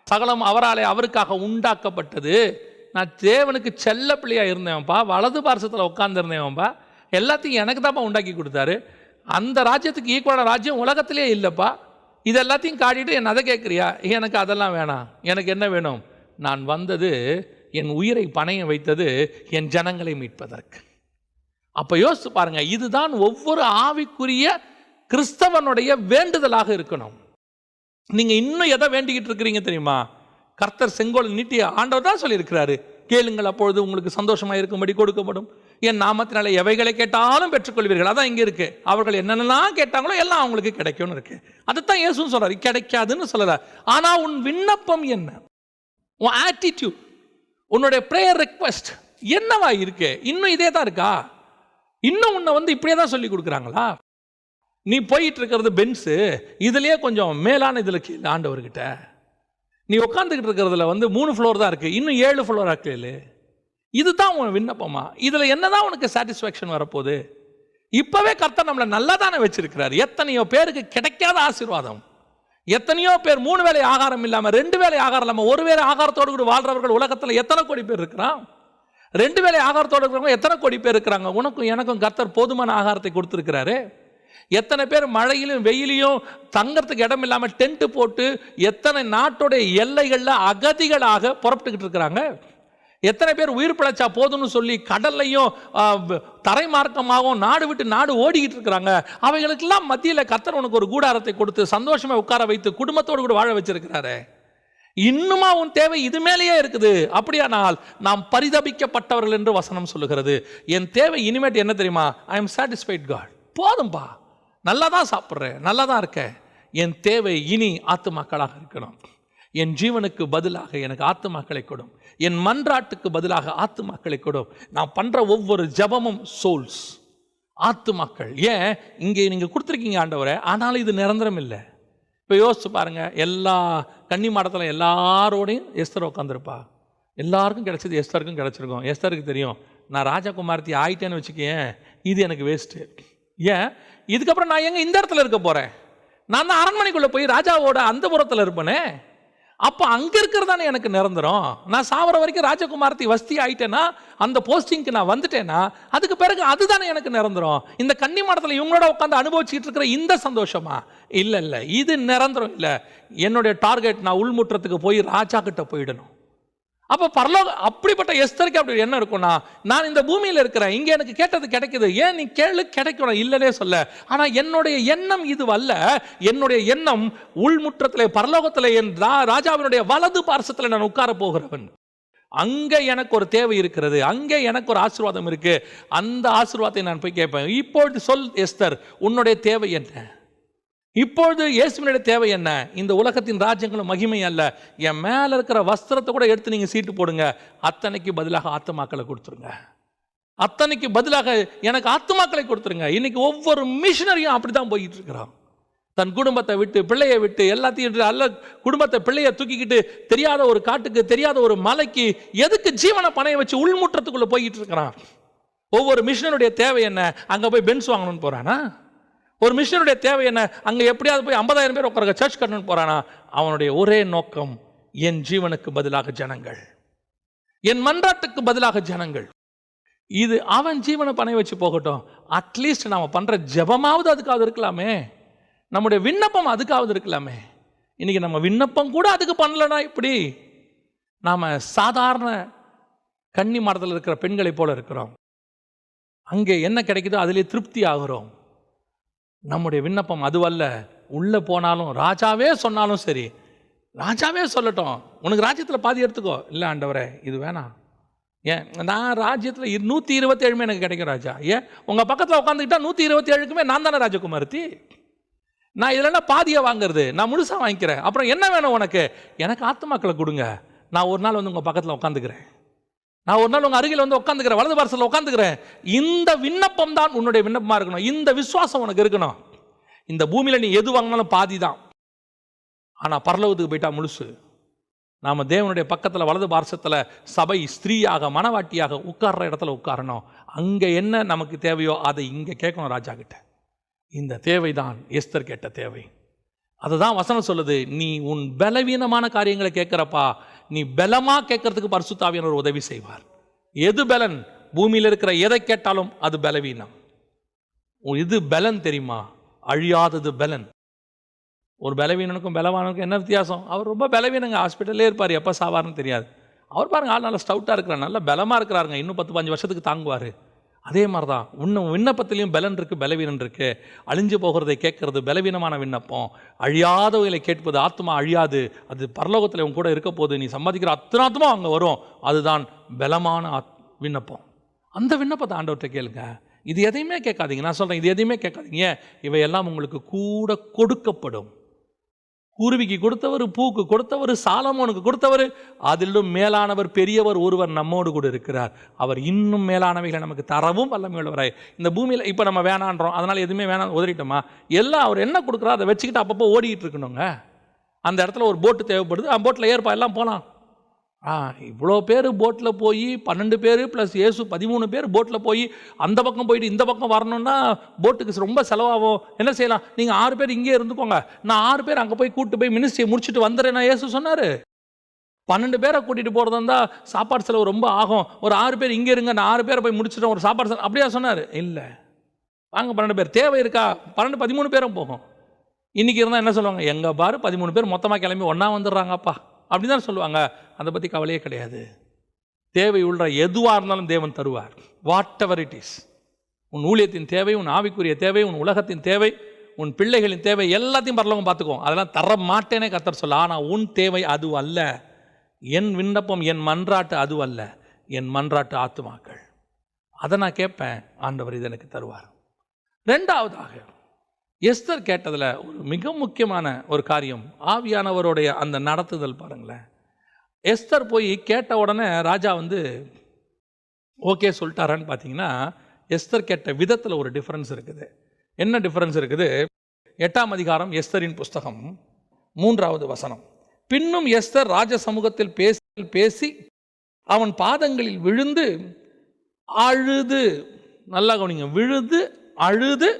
சகலம் அவராலே அவருக்காக உண்டாக்கப்பட்டது. நான் தேவனுக்கு செல்ல பிள்ளையாக இருந்தேன்ப்பா, வலது பார்சத்தில் உட்காந்துருந்தேன்ப்பா. எல்லாத்தையும் எனக்கு தான்ப்பா உண்டாக்கி கொடுத்தாரு. அந்த ராஜ்யத்துக்கு ஈக்குவலான ராஜ்யம் உலகத்திலே இல்லைப்பா. இது எல்லாத்தையும் காட்டிட்டு என்ன அதை கேட்குறியா? எனக்கு அதெல்லாம் வேணாம். எனக்கு என்ன வேணும்? நான் வந்தது, என் உயிரை பணைய வைத்தது என் ஜனங்களை மீட்பதற்கு. அப்போ யோசித்து பாருங்க, இதுதான் ஒவ்வொரு ஆவிக்குரிய கிறிஸ்தவனுடைய வேண்டுதலாக இருக்கணும். நீங்கள் இன்னும் எதை வேண்டிக்கிட்டு இருக்கிறீங்க தெரியுமா? கர்த்தர் செங்கோல் நீட்டி ஆண்டவர் தான் சொல்லியிருக்கிறாரு, கேளுங்கள் அப்பொழுது உங்களுக்கு சந்தோஷமாக இருக்கும்படி கொடுக்கப்படும், என் நாமத்தினால எவைகளை கேட்டாலும் பெற்றுக்கொள்வீர்கள். அதான் இங்கே இருக்கு. அவர்கள் என்னென்னலாம் கேட்டாங்களோ எல்லாம் அவங்களுக்கு கிடைக்கும்னு இருக்கு. அதுதான் இயேசுன்னு சொல்றாரு, கிடைக்காதுன்னு சொல்லல. ஆனால் உன் விண்ணப்பம் என்ன? உன் ஆட்டிடியூட், உன்னுடைய ப்ரேயர் ரெக்வெஸ்ட் என்னவா இருக்கு? இன்னும் இதே தான் இருக்கா? இன்னும் உன்னை வந்து இப்படியே தான் சொல்லி கொடுக்குறாங்களா? நீ போயிட்டு இருக்கிறது பென்ஸு, இதுலயே கொஞ்சம் மேலான இதில் கீழே ஆண்டவர்கிட்ட நீ உட்காந்துக்கிட்டு இருக்கிறதுல வந்து 3 ஃப்ளோர் தான் இருக்கு, இன்னும் 7 ஃப்ளோர் ஆக்கல. இதுதான் உன் விண்ணப்பமா? இதில் என்னதான் உனக்கு சாட்டிஸ்ஃபேக்ஷன் வரப்போகுது? இப்போவே கர்த்தர் நம்மளை நல்லா தானே வச்சிருக்கிறார். எத்தனையோ பேருக்கு கிடைக்காத ஆசீர்வாதம். எத்தனையோ பேர் 3 வேளை ஆகாரம் இல்லாமல், 2 வேளை ஆகாரம் இல்லாமல், 1 வேளை ஆகாரத்தோடு கூட வாழ்றவர்கள் உலகத்தில் எத்தனை கோடி பேர் இருக்கிறான்? 2 வேளை ஆகாரத்தோடு இருக்கிறவங்க எத்தனை கோடி பேர் இருக்கிறாங்க? உனக்கும் எனக்கும் கர்த்தர் போதுமான ஆகாரத்தை கொடுத்துருக்கிறாரு. எத்தனை பேர் மழையிலும் வெயிலையும் தங்கறதுக்கு இடம் இல்லாமல் டென்ட் போட்டு எத்தனை நாட்டோட எல்லைகளில் அகதிகளாக புறப்பட்டுக்கிட்டு இருக்கிறாங்க? எத்தனை பேர் உயிர் பிழைச்சா போதும்னு சொல்லி கடல்லையும் தரைமார்க்கமாகவும் நாடு விட்டு நாடு ஓடிக்கிட்டு இருக்கிறாங்க. அவைகளுக்கெல்லாம் மத்தியில் கர்த்தர் உனக்கு ஒரு கூடாரத்தை கொடுத்து சந்தோஷமா உட்கார வைத்து குடும்பத்தோடு கூட வாழ வச்சிருக்கிறாரு. இன்னுமா உன் தேவை இது மேலேயே இருக்குது? அப்படியானால் நாம் பரிதபிக்கப்பட்டவர்கள் என்று வசனம் சொல்லுகிறது. என் தேவை இனிமேட்டு என்ன தெரியுமா? I am satisfied God. போதும்பா, நல்லா தான் சாப்பிட்றேன், நல்லா தான் இருக்கேன். என் தேவை இனி ஆத்துமாக்களாக இருக்கணும். என் ஜீவனுக்கு பதிலாக எனக்கு ஆத்துமாக்களை கொடும், என் மன்றாட்டுக்கு பதிலாக ஆத்துமாக்களை கொடும். நான் பண்ணுற ஒவ்வொரு ஜபமும் சோல்ஸ், ஆத்துமாக்கள். ஏன் இங்கே நீங்கள் கொடுத்துருக்கீங்க ஆண்டவரே, ஆனாலும் இது நிரந்தரம் இல்லை. இப்போ யோசிச்சு பாருங்க, எல்லா கன்னி மாடத்தில் எல்லாரோடையும் எஸ்தர் உட்காந்துருப்பா. எல்லாருக்கும் கிடைச்சது எஸ்தருக்கும் கிடைச்சிருக்கும். எஸ்தருக்கு தெரியும், நான் ராஜகுமாரத்தி ஆயிட்டேன்னு வச்சுக்கேன், இது எனக்கு வேஸ்ட்டு. ஏன்? இதுக்கப்புறம் நான் எங்கே இந்த இடத்துல இருக்க போகிறேன்? நான் தான் அரண்மனைக்குள்ளே போய் ராஜாவோட அந்த புறத்தில் இருப்பேனே. அப்போ அங்கே இருக்கிறதானே எனக்கு நிரந்தரம். நான் சாவர வரைக்கும் ராஜகுமாரத்தி வஸ்தி ஆயிட்டேன்னா, அந்த போஸ்டிங்க்கு நான் வந்துட்டேன்னா, அதுக்கு பிறகு அதுதானே எனக்கு நிரந்தரம். இந்த கன்னி மாடத்தில் இவங்களோட உட்காந்து அனுபவிச்சுட்டு இருக்கிற இந்த சந்தோஷமா? இல்லை இல்லை, இது நிரந்தரம் இல்லை. என்னுடைய டார்கெட் நான் உள்முற்றத்துக்கு போய் ராஜா கிட்ட போயிடணும். அப்போ பரலோக அப்படிப்பட்ட எஸ்தருக்கு அப்படி என்ன இருக்கும்னா, நான் இந்த பூமியில் இருக்கிறேன், இங்கே எனக்கு கேட்டது கிடைக்குது, ஏன் நீ கேளு கிடைக்கணும் இல்லைன்னே சொல்ல. ஆனால் என்னுடைய எண்ணம் இது அல்ல. என்னுடைய எண்ணம் உள்முற்றத்திலே பரலோகத்தில் என் ராஜாவினுடைய வலது பார்சத்தில் நான் உட்கார போகிறவன். அங்கே எனக்கு ஒரு தேவை இருக்கிறது, அங்கே எனக்கு ஒரு ஆசீர்வாதம் இருக்கு. அந்த ஆசீர்வாதத்தை நான் போய் கேட்பேன். இப்பொழுது சொல் எஸ்தர், உன்னுடைய தேவை என்ன? இப்பொழுது இயேசுவினுடைய தேவை என்ன? இந்த உலகத்தின் ராஜ்யங்களும் மகிமை அல்ல. என் மேலே இருக்கிற வஸ்திரத்தை கூட எடுத்து நீங்கள் சீட்டு போடுங்க, அத்தனைக்கு பதிலாக ஆத்துமாக்களை கொடுத்துருங்க. அத்தனைக்கு பதிலாக எனக்கு ஆத்துமாக்களை கொடுத்துருங்க. இன்னைக்கு ஒவ்வொரு மிஷினரியும் அப்படி தான் போயிட்டு இருக்கிறான். தன் குடும்பத்தை விட்டு, பிள்ளையை விட்டு, எல்லாத்தையும் அல்ல குடும்பத்தை பிள்ளையை தூக்கிக்கிட்டு தெரியாத ஒரு காட்டுக்கு, தெரியாத ஒரு மலைக்கு, எதுக்கு ஜீவனை பணைய வச்சு உள்முற்றத்துக்குள்ளே போயிட்டு இருக்கிறான். ஒவ்வொரு மிஷினருடைய தேவை என்ன? அங்கே போய் பென்ஸ் வாங்கணும்னு போகிறானா? ஒரு மிஷனுடைய தேவை என்ன? அங்கே எப்படியாவது போய் 50,000 பேர் உட்கார சர்ச் கட்டணும்னு போறானா? அவனுடைய ஒரே நோக்கம், என் ஜீவனுக்கு பதிலாக ஜனங்கள், என் மன்றாட்டுக்கு பதிலாக ஜனங்கள். இது அவன் ஜீவனை பணை வச்சு போகட்டும். அட்லீஸ்ட் நாம பண்ற ஜெபமாவது அதுக்காவது இருக்கலாமே, நம்முடைய விண்ணப்பம் அதுக்காவது இருக்கலாமே. இன்னைக்கு நம்ம விண்ணப்பம் கூட அதுக்கு பண்ணலனா இப்படி நாம சாதாரண கன்னி மாடத்தில் இருக்கிற பெண்களை போல இருக்கிறோம். அங்கே என்ன கிடைக்குதோ அதிலே திருப்தி ஆகிறோம். நம்முடைய விண்ணப்பம் அதுவல்ல. உள்ளே போனாலும் ராஜாவே சொன்னாலும் சரி, ராஜாவே சொல்லட்டும், உனக்கு ராஜ்யத்தில் பாதி எடுத்துக்கோ. இல்லை ஆண்டவரே இது வேணாம். ஏன்? நான் ராஜ்யத்தில் 127 எனக்கு கிடைக்கும் ராஜா. ஏன்? உங்கள் பக்கத்தில் உட்காந்துக்கிட்டா 127க்குமே நான் தானே ராஜகுமாரத்தி. நான் இதில் பாதியை வாங்குறது, நான் முழுசாக வாங்கிக்கிறேன். அப்புறம் என்ன வேணும் உனக்கு? எனக்கு ஆத்துமாக்களை கொடுங்க, நான் ஒரு நாள் வந்து உங்கள் பக்கத்தில் உட்காந்துக்கிறேன். நான் ஒரு நாள் உங்கள் அருகில் வந்து உட்காந்துக்கிறேன், வலது பார்சலில் உட்காந்துக்கிறேன். இந்த விண்ணப்பம் தான் உன்னுடைய விண்ணப்பமாக இருக்கணும். இந்த விசுவாசம் உனக்கு இருக்கணும். இந்த பூமியில் நீ எது வாங்கினாலும் பாதி தான், ஆனால் பரலோகத்துக்கு போயிட்டா முழுசு. நாம் தேவனுடைய பக்கத்தில் வலது பார்சத்தில் சபை ஸ்திரீயாக மனவாட்டியாக உட்கார்ற இடத்துல உட்காரணும். அங்கே என்ன நமக்கு தேவையோ அதை இங்கே கேட்கணும் ராஜா கிட்ட. இந்த தேவை தான் எஸ்தர் கேட்ட தேவை. அதுதான் வசனம் சொல்லுது, நீ உன் பலவீனமான காரியங்களை கேட்குறப்பா, நீ பலமாக கேட்கறதுக்கு பரிசுத்த ஆவியானவர் உதவி செய்வார். எது பலன்? பூமியில் இருக்கிற எதை கேட்டாலும் அது பலவீனம். இது பலன் தெரியுமா? அழியாதது பலன். ஒரு பலவீனனுக்கும் பலவானுக்கும் என்ன வித்தியாசம்? அவர் ரொம்ப பலவீனங்க, ஹாஸ்பிட்டல்லே இருப்பார், எப்போ சாவார்னு தெரியாது. அவர் பாருங்க, ஆள் நல்லா ஸ்டவுட்டாக இருக்கிறார், நல்லா பலமாக இருக்கிறாருங்க, இன்னும் 10-15 வருஷத்துக்கு தாங்குவார். அதே மாதிரி தான் இன்னும் விண்ணப்பத்திலையும் பலன் இருக்குது, பலவீனம் இருக்குது. அழிஞ்சு போகிறதை கேட்கறது பலவீனமான விண்ணப்பம். அழியாதவைகளை கேட்பது ஆத்மா அழியாது, அது பரலோகத்தில் உன் கூட இருக்க போது, நீ சம்பாதிக்கிற அத்தனை ஆத்மா அங்கே வரும். அதுதான் பலமான விண்ணப்பம். அந்த விண்ணப்பத்தை ஆண்டவர்கிட்ட கேளுங்க. இது எதையுமே கேட்காதீங்க. நான் சொல்கிறேன், இது எதையுமே கேட்காதீங்க. இவையெல்லாம் உங்களுக்கு கூட கொடுக்கப்படும். குருவிக்கு கொடுத்தவர், பூக்கு கொடுத்தவர், சாலமோனுக்கு கொடுத்தவர், அதிலும் மேலானவர் பெரியவர் ஒருவர் நம்மோடு கூட இருக்கிறார். அவர் இன்னும் மேலானவைகளை நமக்கு தரவும் வல்லமையுள்ளவராய். இந்த பூமியில் இப்போ நம்ம வேணான்றோம், அதனால் எதுவுமே வேணாம் உதறிட்டோமா? எல்லாம் அவர் என்ன கொடுக்குறோ அதை வச்சுக்கிட்டு அப்பப்போ ஓடிக்கிட்டு இருக்கணுங்க. அந்த இடத்துல ஒரு போட்டு தேவைப்படுது, அந்த போட்டில் ஏற்பா எல்லாம் போகலாம். இவ்வளோ பேர் போட்டில் போய் 12 பேர் ப்ளஸ் இயேசு 13 பேர் போட்டில் போய் அந்த பக்கம் போயிட்டு இந்த பக்கம் வரணுன்னா போட்டுக்கு ரொம்ப செலவாகும். என்ன செய்யலாம்? நீங்கள் 6 பேர் இங்கே இருந்துக்கோங்க, நான் 6 பேர் அங்கே போய் கூப்பிட்டு போய் மினிஸ்ட்ரியை முடிச்சுட்டு வந்துடுறேன் நான் இயேசு சொன்னார். 12 பேரை கூட்டிகிட்டு போகிறதா இருந்தால் சாப்பாடு செலவு ரொம்ப ஆகும். ஒரு 6 பேர் இங்கே இருங்க, நான் 6 பேரை போய் முடிச்சுட்டேன், ஒரு சாப்பாடு செலவு அப்படியா சொன்னார்? இல்லை, வாங்க 12 பேர் தேவை இருக்கா? 13 பேரும் போகும். இன்றைக்கி இருந்தால் என்ன சொல்லுவாங்க? எங்கே பாரு 13 பேர் மொத்தமாக கிளம்பி ஒன்றா வந்துடுறாங்கப்பா அப்படி தான் சொல்லுவாங்க. அதை பற்றி கவலையே கிடையாது. தேவை உள்ள எதுவாக இருந்தாலும் தேவன் தருவார். What ever it is. உன் ஊழியத்தின் தேவை, உன் ஆவிக்குரிய தேவை, உன் உலகத்தின் தேவை, உன் பிள்ளைகளின் தேவை எல்லாத்தையும் பரலோகம் பார்த்துக்கோ. அதெல்லாம் தர மாட்டேனே கர்த்தர் சொல்ல. ஆனால் உன் தேவை அது அல்ல. என் விண்ணப்பம், என் மன்றாட்டு அது அல்ல. என் மன்றாட்டு ஆத்துமாக்கள். அதை நான் கேட்பேன், ஆண்டவர் இது எனக்கு தருவார். ரெண்டாவதாக எஸ்தர் கேட்டதில் ஒரு மிக முக்கியமான ஒரு காரியம் ஆவியானவருடைய அந்த நடத்துதல். பாருங்களேன், எஸ்தர் போய் கேட்ட உடனே ராஜா வந்து ஓகே சொல்லிட்டாரான்னு பார்த்தீங்கன்னா, எஸ்தர் கேட்ட விதத்தில் ஒரு டிஃப்ரென்ஸ் இருக்குது. என்ன டிஃப்ரென்ஸ் இருக்குது? 8ஆம் அதிகாரம் எஸ்தரின் புஸ்தகம் 3வது வசனம். பின்னும் எஸ்தர் ராஜ சமூகத்தில் பேசி அவன் பாதங்களில் விழுந்து அழுது, நல்லா கவனிங்க, விழுது அழுது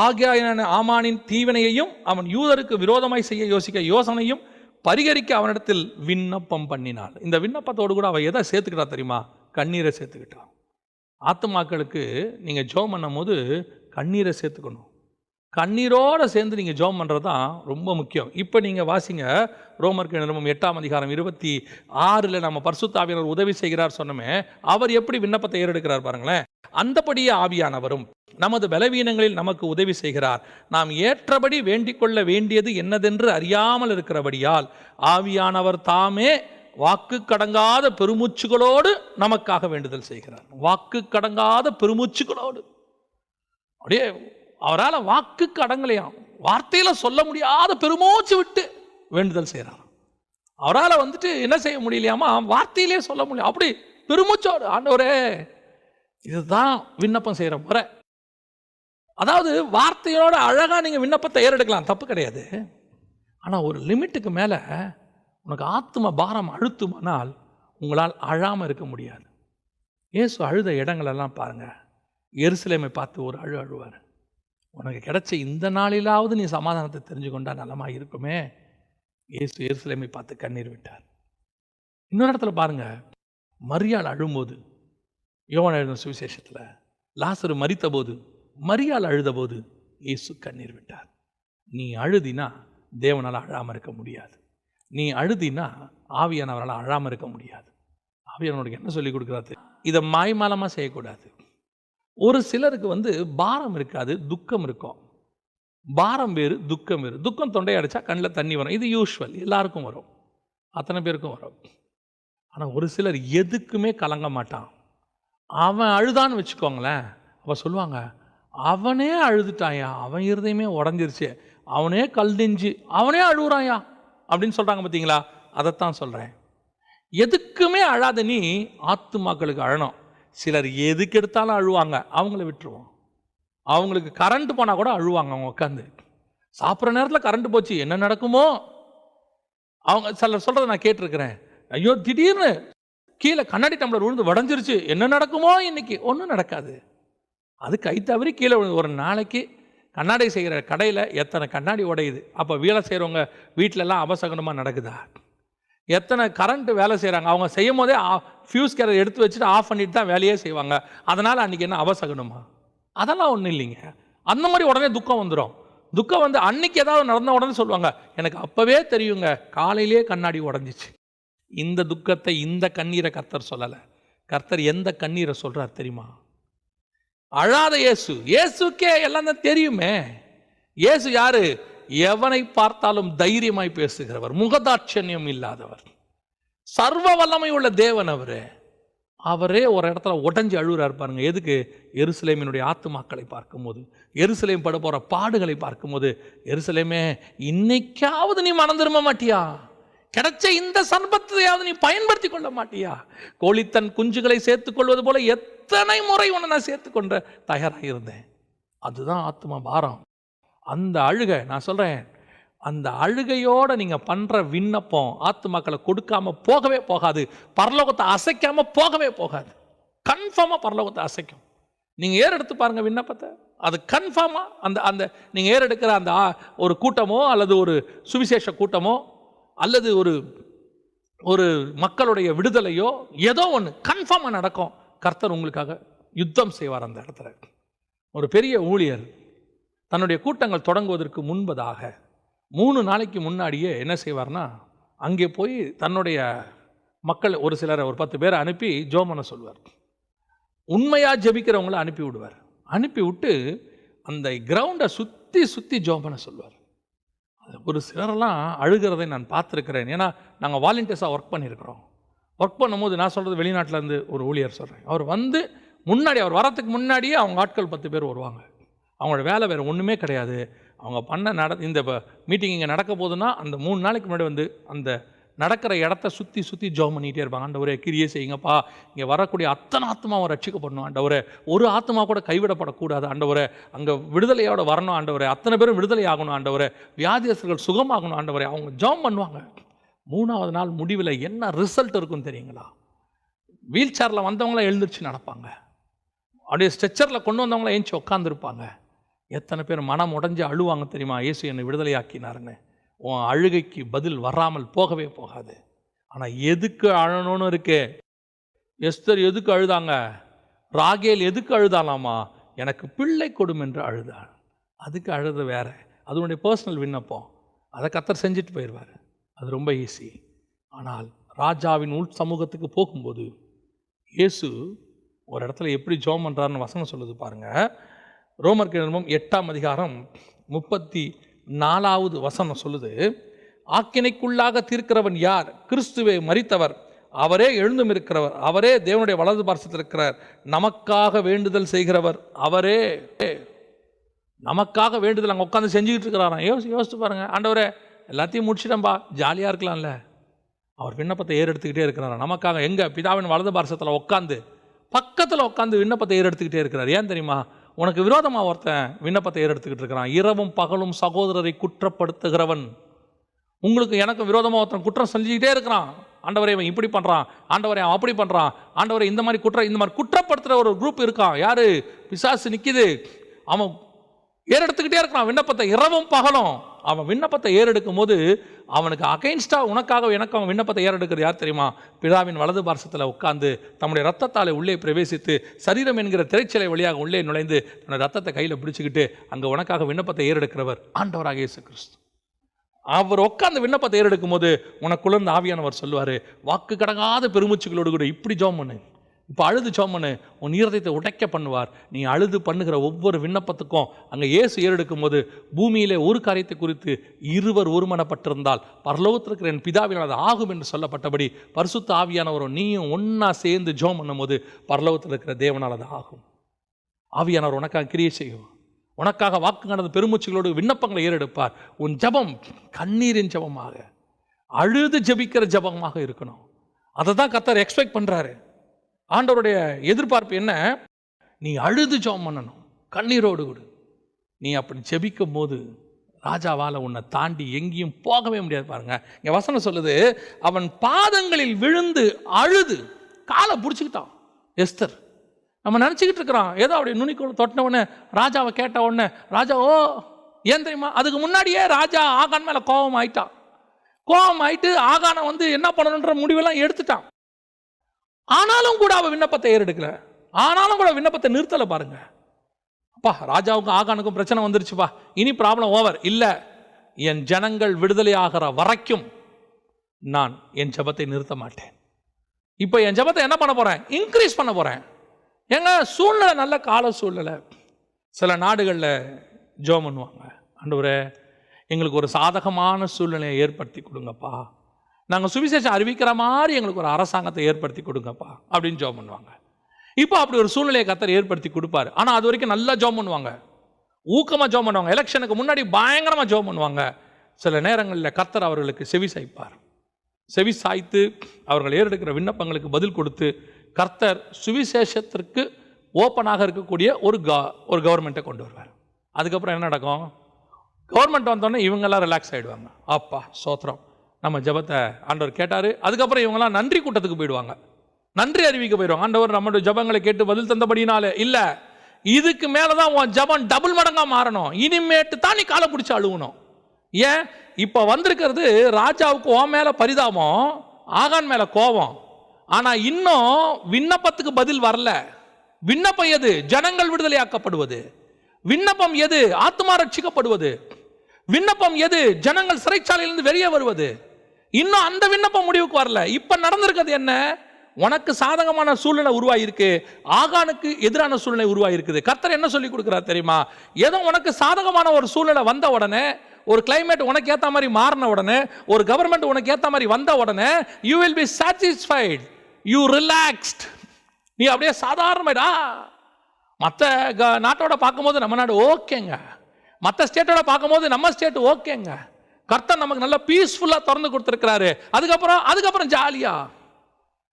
ஆகியான ஆமானின் தீவினையையும் அவன் யூதருக்கு விரோதமாய் செய்ய யோசிக்க யோசனையும் பரிகரிக்க அவனிடத்தில் விண்ணப்பம் பண்ணினாள். இந்த விண்ணப்பத்தோடு கூட அவள் எதை சேர்த்துக்கிட்டா தெரியுமா? கண்ணீரை சேர்த்துக்கிட்டான். ஆத்துமாக்களுக்கு நீங்கள் ஜெபம் பண்ணும் போது கண்ணீரை சேர்த்துக்கணும். கண்ணீரோடு சேர்ந்து நீங்கள் ஜெபம் பண்ணுறது தான் ரொம்ப முக்கியம். இப்போ நீங்கள் வாசிங்க ரோமருக்கு நிருபம் 8ஆம் அதிகாரம் 26 நம்ம பரிசுத்த ஆவியானவர் உதவி செய்கிறார் சொன்னமே, அவர் எப்படி விண்ணப்பத்தை ஏறெடுக்கிறார் பாருங்களேன். அந்தபடியே ஆவியானவரும் நமது பலவீனங்களில் நமக்கு உதவி செய்கிறார். நாம் ஏற்றபடி வேண்டிக் கொள்ள வேண்டியது என்னதென்று அறியாமல் இருக்கிறபடியால் ஆவியானவர் தாமே வாக்கு கடங்காத பெருமூச்சுகளோடு நமக்காக வேண்டுதல் செய்கிறார். வாக்கு கடங்காத பெருமூச்சுகளோடு, அப்படியே அவரால் வாக்குக்கு அடங்கலையாம், வார்த்தையில் சொல்ல முடியாத பெருமூச்சு விட்டு வேண்டுதல் செய்கிறார். அவரால் வந்துட்டு என்ன செய்ய முடியலையாமா, வார்த்தையிலே சொல்ல முடியல, அப்படி பெருமூச்சோடு. ஆண்டவரே, இதுதான் விண்ணப்பம் செய்கிற முறை. அதாவது வார்த்தையோட அழகாக நீங்கள் விண்ணப்பத்தை ஏறெடுக்கலாம், தப்பு கிடையாது. ஆனால் ஒரு லிமிட்டுக்கு மேலே உனக்கு ஆத்ம பாரம் அழுத்துமானால் உங்களால் அழாமல் இருக்க முடியாது. இயேசு அழுத இடங்களெல்லாம் பாருங்கள். எருசலேமை பார்த்து ஒரு அழுவார். உனக்கு கிடைச்ச இந்த நாளிலாவது நீ சமாதானத்தை தெரிஞ்சு கொண்டா நலமாக இருக்குமே. இயேசு எருசலேமை பார்த்து கண்ணீர் விட்டார். இன்னொரு இடத்துல பாருங்கள், மரியாள் அழும்போது, யோவான் எழுதின சுவிசேஷத்தில் லாசரு மரித்த போது மரியாள் அழுத போது இயேசு கண்ணீர் விட்டார். நீ அழுதினா தேவனால் அழாமல் இருக்க முடியாது. நீ அழுதினா ஆவியானவரால் அழாமல் இருக்க முடியாது. ஆவியானவருக்கு என்ன சொல்லி கொடுக்குறாரு? இதை மாய்மாலமாக செய்யக்கூடாது. ஒரு சிலருக்கு பாரம் இருக்காது, துக்கம் இருக்கும். பாரம் வேறு, துக்கம் வேறு. துக்கம் தொண்டை அடித்தா கண்ணில் தண்ணி வரும், இது யூஸ்வல், எல்லாருக்கும் வரும், அத்தனை பேருக்கும் வரும். ஆனால் ஒரு சிலர் எதுக்குமே கலங்க மாட்டான். அவன் அழுதான்னு வச்சுக்கோங்களேன், அவன் சொல்லுவாங்க, அவனே அழுதுட்டாயா, அவன் இருதயமே உடஞ்சிருச்சு, அவனே கல் நெஞ்சு, அவனே அழுகுறாயா அப்படின்னு சொல்கிறாங்க பார்த்தீங்களா? அதைத்தான் சொல்கிறேன். எதுக்குமே அழாத நீ ஆத்துமாக்களுக்கு அழணும். சிலர் எதுக்கு எடுத்தாலும் அழுவாங்க, அவங்கள விட்டுருவோம். அவங்களுக்கு கரண்ட் போனால் கூட அழுவாங்க. அவங்க உட்காந்து சாப்பிட்ற நேரத்தில் கரண்ட் போச்சு என்ன நடக்குமோ. அவங்க சிலர் சொல்கிறத நான் கேட்டிருக்கிறேன். ஐயோ திடீர்னு கீழே கண்ணாடி டம்ளர் விழுந்து உடஞ்சிருச்சு, என்ன நடக்குமோ இன்னைக்கு. ஒன்றும் நடக்காது. அது கை தவறி கீழே விழுந்து. ஒரு நாளைக்கு கண்ணாடி செய்கிற கடையில் எத்தனை கண்ணாடி உடையுது. அப்போ வேலை செய்கிறவங்க வீட்டிலலாம் அபசகனமாக நடக்குதா? எத்தனை கரண்ட்டு வேலை செய்கிறாங்க. அவங்க செய்யும் போதே ஃபியூஸ் கேரை எடுத்து வச்சுட்டு ஆஃப் பண்ணிட்டு தான் வேலையே செய்வாங்க. அதனால் அன்றைக்கி என்ன அபசகனமா? அதெல்லாம் ஒன்றும் இல்லைங்க. அந்த மாதிரி உடனே துக்கம் வந்துடும். துக்கம் வந்து அன்னைக்கு ஏதாவது நடந்த உடனே சொல்லுவாங்க, எனக்கு அப்போவே தெரியுங்க காலையிலே கண்ணாடி உடஞ்சிச்சு. இந்த துக்கத்தை, இந்த கண்ணீரை கர்த்தர் சொல்லலை. கர்த்தர் எந்த கண்ணீரை சொல்கிறார் தெரியுமா? அழாத இயேசு. இயேசுக்கே எல்லாம் தான் தெரியுமே. இயேசு யாரு? எவனை பார்த்தாலும் தைரியமாய் பேசுகிறவர், முகதாட்சண்யம் இல்லாதவர், சர்வ வல்லமை உள்ள தேவன். அவரே ஒரு இடத்துல உடஞ்சி அழுகிறார் பாருங்க. எதுக்கு? எருசலேமினுடைய ஆத்துமாக்களை பார்க்கும்போது, எருசலேம் பட போகிற பாடுகளை பார்க்கும்போது, எருசலேமே இன்னைக்காவது நீ மனம் திரும்ப மாட்டியா? கிடைச்ச இந்த சம்பத்தையாவது நீ பயன்படுத்தி கொள்ள மாட்டியா? கோழி தன் குஞ்சுகளை சேர்த்துக் கொள்வது போல எத்தனை முறை உன்னை நான் சேர்த்துக்கொண்ட தயாராக இருந்தேன். அதுதான் ஆத்மா பாரம். அந்த அழுகை நான் சொல்கிறேன், அந்த அழுகையோடு நீங்கள் பண்ணுற விண்ணப்பம் ஆத்துமாக்களை கொடுக்காம போகவே போகாது. பரலோகத்தை அசைக்காமல் போகவே போகாது. கன்ஃபார்மாக பரலோகத்தை அசைக்கும். நீங்கள் ஏறெடுத்து பாருங்கள் விண்ணப்பத்தை. அது கன்ஃபார்மாக அந்த அந்த நீங்கள் ஏறெடுக்கிற அந்த ஒரு கூட்டமோ அல்லது ஒரு சுவிசேஷ கூட்டமோ அல்லது ஒரு ஒரு மக்களுடைய விடுதலையோ ஏதோ ஒன்று கன்ஃபார்மாக நடக்கும். கர்த்தர் உங்களுக்காக யுத்தம் செய்வார். அந்த இடத்துல ஒரு பெரிய ஊழியர் தன்னுடைய கூட்டங்கள் தொடங்குவதற்கு முன்பதாக 3 நாளைக்கு முன்னாடியே என்ன செய்வார்னா, அங்கே போய் தன்னுடைய மக்கள் ஒரு சிலரை ஒரு 10 பேரை அனுப்பி ஜெபம் பண்ண சொல்வார். உண்மையாக ஜெபிக்கிறவங்கள அனுப்பி விடுவார். அனுப்பி விட்டு அந்த கிரவுண்டை சுற்றி சுற்றி ஜெபம் பண்ண சொல்வார். ஒரு சிலரெல்லாம் அழுகிறதை நான் பார்த்துருக்கிறேன். ஏன்னா நாங்கள் வாலண்டியர்ஸாக ஒர்க் பண்ணியிருக்கிறோம். ஒர்க் பண்ணும்போது நான் சொல்கிறது வெளிநாட்டிலேருந்து ஒரு ஊழியர் சொல்கிறேன். அவர் வந்து முன்னாடி, அவர் வரத்துக்கு முன்னாடியே அவங்க ஆட்கள் 10 பேர் வருவாங்க. அவங்களோட வேலை வேறு ஒன்றுமே கிடையாது. அவங்க பண்ண இந்த மீட்டிங் இங்கே நடக்க போதுன்னா அந்த 3 நாளைக்கு முன்னாடி வந்து அந்த நடக்கிற இடத்த சுற்றி சுற்றி ஜெபம் பண்ணிகிட்டே இருப்பாங்க. ஆண்டவரே கிரியை செய்யுங்கப்பா, இங்கே வரக்கூடிய அத்தனை ஆத்மாவும் ரட்சிக்கப்படணும் ஆண்டவரே, ஒரு ஆத்மா கூட கைவிடப்படக்கூடாது ஆண்டவரே, அங்கே விடுதலையோடு வரணும் ஆண்டவரே, அத்தனை பேரும் விடுதலை ஆகணும் ஆண்டவரே, வியாதியஸ்தர்கள் சுகமாகணும் ஆண்டவரே. அவங்க ஜெபம் பண்ணுவாங்க. 3ஆவது நாள் முடிவில் என்ன ரிசல்ட் இருக்குன்னு தெரியுங்களா? வீல் சேரில் வந்தவங்களாம் எழுந்திரிச்சு நடப்பாங்க. அப்படியே ஸ்ட்ரெச்சரில் கொண்டு வந்தவங்களாம் ஏஞ்சி உட்காந்துருப்பாங்க. எத்தனை பேர் மனம் உடஞ்சி அழுவாங்க தெரியுமா? இயேசு என்னை விடுதலையாக்கினாருன்னு. உன் அழுகைக்கு பதில் வராமல் போகவே போகாது. ஆனால் எதுக்கு அழணும்னு இருக்கு. எஸ்தர் எதுக்கு அழுதாங்க? ராகேல் எதுக்கு அழுதாலாமா? எனக்கு பிள்ளை கொடும் என்று அழுதாள். அதுக்கு அழுது வேற, அதனுடைய பர்சனல் விண்ணப்பம். அதை கர்த்தர் செஞ்சுட்டு போயிடுவார். அது ரொம்ப ஈஸி. ஆனால் ராஜாவின் உள் சமூகத்துக்கு போகும்போது இயேசு ஒரு இடத்துல எப்படி ஜெபம் பண்ணுறாருன்னு வசனம் சொல்லுது பாருங்கள். ரோமர்கள் நிருபம் 8ஆம் அதிகாரம் 34வது வசனம் சொல்லுது, ஆக்கினைக்குள்ளாக தீர்க்கிறவன் யார்? கிறிஸ்துவே மரித்தவர், அவரே எழுந்தும் இருக்கிறவர், அவரே தேவனுடைய வலது பார்சத்தில் இருக்கிறார், நமக்காக வேண்டுதல் செய்கிறவர் அவரே. நமக்காக வேண்டுதல் அங்கே உட்காந்து செஞ்சுக்கிட்டு இருக்கிறாராம். யோசிச்சு பாருங்க. ஆண்டவரே எல்லாத்தையும் முடிச்சிட்டம்பா, ஜாலியாக இருக்கலாம்ல. அவர் விண்ணப்பத்தை ஏறெடுத்துக்கிட்டே இருக்கிறாரா நமக்காக. எங்கே? பிதாவின் வலது பார்சத்தில் உட்காந்து, பக்கத்தில் உட்காந்து விண்ணப்பத்தை ஏறெடுத்துக்கிட்டே இருக்கிறார். ஏன் தெரியுமா? உனக்கு விரோதமாக ஒருத்தன் விண்ணப்பத்தை ஏறெடுத்துக்கிட்டு இருக்கிறான். இரவும் பகலும் சகோதரரை குற்றப்படுத்துகிறவன். உங்களுக்கு எனக்கும் விரோதமாக ஒருத்தன் குற்றம் செஞ்சுக்கிட்டே இருக்கிறான். ஆண்டவரை இவன் இப்படி பண்ணுறான், ஆண்டவரை அவன் அப்படி பண்ணுறான், ஆண்டவரை இந்த மாதிரி குற்றப்படுத்துகிற ஒரு குரூப் இருக்கான். யார்? பிசாசு நிற்கிது. அவன் ஏறெடுத்துக்கிட்டே இருக்கிறான் விண்ணப்பத்தை இரவும் பகலும். அவன் விண்ணப்பத்தை ஏறெடுக்கும் போது அவனுக்கு அகைன்ஸ்டாக உனக்காக எனக்கு அவன் விண்ணப்பத்தை ஏறெடுக்கிறது யார் தெரியுமா? பிதாவின் வலது பார்சத்தில் உட்கார்ந்து தம்முடைய ரத்தத்தாலே உள்ளே பிரவேசித்து சரீரம் என்கிற திரைச்சலை வழியாக உள்ளே நுழைந்து தன்னுடைய ரத்தத்தை கையில் பிடிச்சிக்கிட்டு அங்கே உனக்காக விண்ணப்பத்தை ஏறெடுக்கிறவர் ஆண்டவராக இயேசு கிறிஸ்து. அவர் உட்காந்து விண்ணப்பத்தை ஏறெடுக்கும் போது உனக்குள்ள ஆவியானவர் சொல்லுவார், வாக்கு கடங்காத பெருமூச்சுகளோடு கூட இப்படி ஜெபம் பண்ணு, இப்போ அழுது ஜெபம் பண்ணு, உன் இருதயத்தை உடைக்க பண்ணுவார். நீ அழுது பண்ணுகிற ஒவ்வொரு விண்ணப்பத்துக்கும் அங்கே இயேசு ஏறெடுக்கும் போது பூமியிலே ஒரு காரியத்தை குறித்து இருவர் ஒருமனப்பட்டிருந்தால் பரலோகத்தில் இருக்கிற என் பிதாவினால் அது ஆகும் என்று சொல்லப்பட்டபடி பரிசுத்த ஆவியானவரும் நீயும் ஒன்றா சேர்ந்து ஜெபம் பண்ணும்போது பரலோகத்தில் இருக்கிற தேவனால் அது ஆகும். ஆவியானவர் உனக்காக கிரியை செய்யும். உனக்காக வாக்கு கடந்த பெருமூச்சுகளோடு விண்ணப்பங்களை ஏறெடுப்பார். உன் ஜெபம் கண்ணீரின் ஜெபமாக, அழுது ஜெபிக்கிற ஜெபமாக இருக்கணும். அதை தான் கர்த்தர் எக்ஸ்பெக்ட் பண்ணுறாரு. ஆண்டவருடைய எதிர்பார்ப்பு என்ன? நீ அழுது ஜெபம் பண்ணணும், கண்ணீரோடு கொடு. நீ அப்படி ஜெபிக்கும் போது ராஜாவால் உன்னை தாண்டி எங்கேயும் போகவே முடியாது. பாருங்க, இங்கே வசனம் சொல்லுது, அவன் பாதங்களில் விழுந்து அழுது காலை பிடிச்சிக்கிட்டான். எஸ்தர் நம்ம நினச்சிக்கிட்டு இருக்கிறோம் ஏதோ அப்படி நுனிக்கோள் தொட்டின உடனே ராஜாவை கேட்ட உடனே ராஜா ஓ ஏன் தெரியுமா, அதுக்கு முன்னாடியே ராஜா ஆகான் மேலே கோபம் ஆயிட்டான். கோபம் ஆயிட்டு ஆகானை என்ன பண்ணணுன்ற முடிவெல்லாம் எடுத்துட்டான். ஆனாலும் கூட அவன் விண்ணப்பத்தை ஏறெடுக்கல, ஆனாலும் கூட விண்ணப்பத்தை நிறுத்தலை. பாருங்க, அப்பா ராஜாவுக்கும் ஆகானுக்கும் பிரச்சனை வந்துருச்சுப்பா, இனி ப்ராப்ளம் ஓவர். இல்லை, என் ஜனங்கள் விடுதலை ஆகிற வரைக்கும் நான் என் ஜெபத்தை நிறுத்த மாட்டேன். இப்போ என் ஜெபத்தை என்ன பண்ண போகிறேன்? இன்க்ரீஸ் பண்ண போகிறேன். எங்க சூழ்நிலை நல்ல கால சூழ்நிலை. சில நாடுகளில் ஜெபம் பண்ணுவாங்க, ஆண்டவரே எங்களுக்கு ஒரு சாதகமான சூழ்நிலையை ஏற்படுத்தி கொடுங்கப்பா, நாங்கள் சுவிசேஷம் அறிவிக்கிற மாதிரி எங்களுக்கு ஒரு அரசாங்கத்தை ஏற்படுத்தி கொடுங்கப்பா அப்படின்னு ஜெபம் பண்ணுவாங்க. இப்போ அப்படி ஒரு சூழ்நிலையை கர்த்தர் ஏற்படுத்தி கொடுப்பாரு. ஆனால் அது வரைக்கும் நல்லா ஜெபம் பண்ணுவாங்க, ஊக்கமாக ஜெபம் பண்ணுவாங்க, எலெக்ஷனுக்கு முன்னாடி பயங்கரமாக ஜெபம் பண்ணுவாங்க. சில நேரங்களில் கர்த்தர் அவர்களுக்கு செவி சாய்ப்பார். செவி சாய்த்து அவர்கள் ஏறெடுக்கிற விண்ணப்பங்களுக்கு பதில் கொடுத்து கர்த்தர் சுவிசேஷத்திற்கு ஓப்பனாக இருக்கக்கூடிய ஒரு கவர்மெண்ட்டை கொண்டு வருவார். அதுக்கப்புறம் என்ன நடக்கும்? கவர்மெண்ட் வந்தோடனே இவங்கெல்லாம் ரிலாக்ஸ் ஆகிடுவாங்க. அப்பா சோத்திரம், நம்ம ஜெபத்தை ஆண்டவர் கேட்டார். அதுக்கப்புறம் இவங்கெல்லாம் நன்றி கூட்டத்துக்கு போயிடுவாங்க, நன்றி அறிவிக்க போயிடுவாங்க. ஆண்டவர் நம்மளுடைய ஜெபங்களை கேட்டு பதில் தந்தபடினாலே. இல்லை, இதுக்கு மேலே தான் உன் ஜெபம் டபுள் மடங்காக மாறணும். இனிமேட்டு தான் நீ காலை பிடிச்சி அழுகணும். ஏன்? இப்போ வந்திருக்கிறது ராஜாவுக்கு உன் மேலே பரிதாபம், ஆகான் மேலே கோபம். ஆனால் இன்னும் விண்ணப்பத்துக்கு பதில் வரல. விண்ணப்பம் எது? ஜனங்கள் விடுதலையாக்கப்படுவது. விண்ணப்பம் எது? ஆத்மா ரட்சிக்கப்படுவது. விண்ணப்பம் எது? ஜனங்கள் சிறைச்சாலையிலிருந்து வெளியே வருவது. இன்னும் அந்த விண்ணப்பம் முடிவுக்கு வரல. இப்போ நடந்திருக்கிறது என்ன? உனக்கு சாதகமான சூழ்நிலை உருவாயிருக்கு, ஆகானுக்கு எதிரான சூழ்நிலை உருவாயிருக்குது. கர்த்தர் என்ன சொல்லி கொடுக்குறார் தெரியுமா? ஏதோ உனக்கு சாதகமான ஒரு சூழ்நிலை வந்த உடனே, ஒரு கிளைமேட் உனக்கு ஏற்ற மாதிரி மாறின உடனே, ஒரு கவர்மெண்ட் உனக்கு ஏற்ற மாதிரி வந்த உடனே, you will be satisfied, you relaxed. நீ அப்படியே சாதாரணமாயிடா. மற்ற நாட்டோட பார்க்கும்போது நம்ம நாடு ஓகேங்க, மற்ற ஸ்டேட்டோட பார்க்கும்போது நம்ம ஸ்டேட் ஓகேங்க. கர்த்தர் நமக்கு நல்ல பீஸ்ஃபுல்லாக திறந்து கொடுத்துருக்கிறாரு. அதுக்கப்புறம் ஜாலியா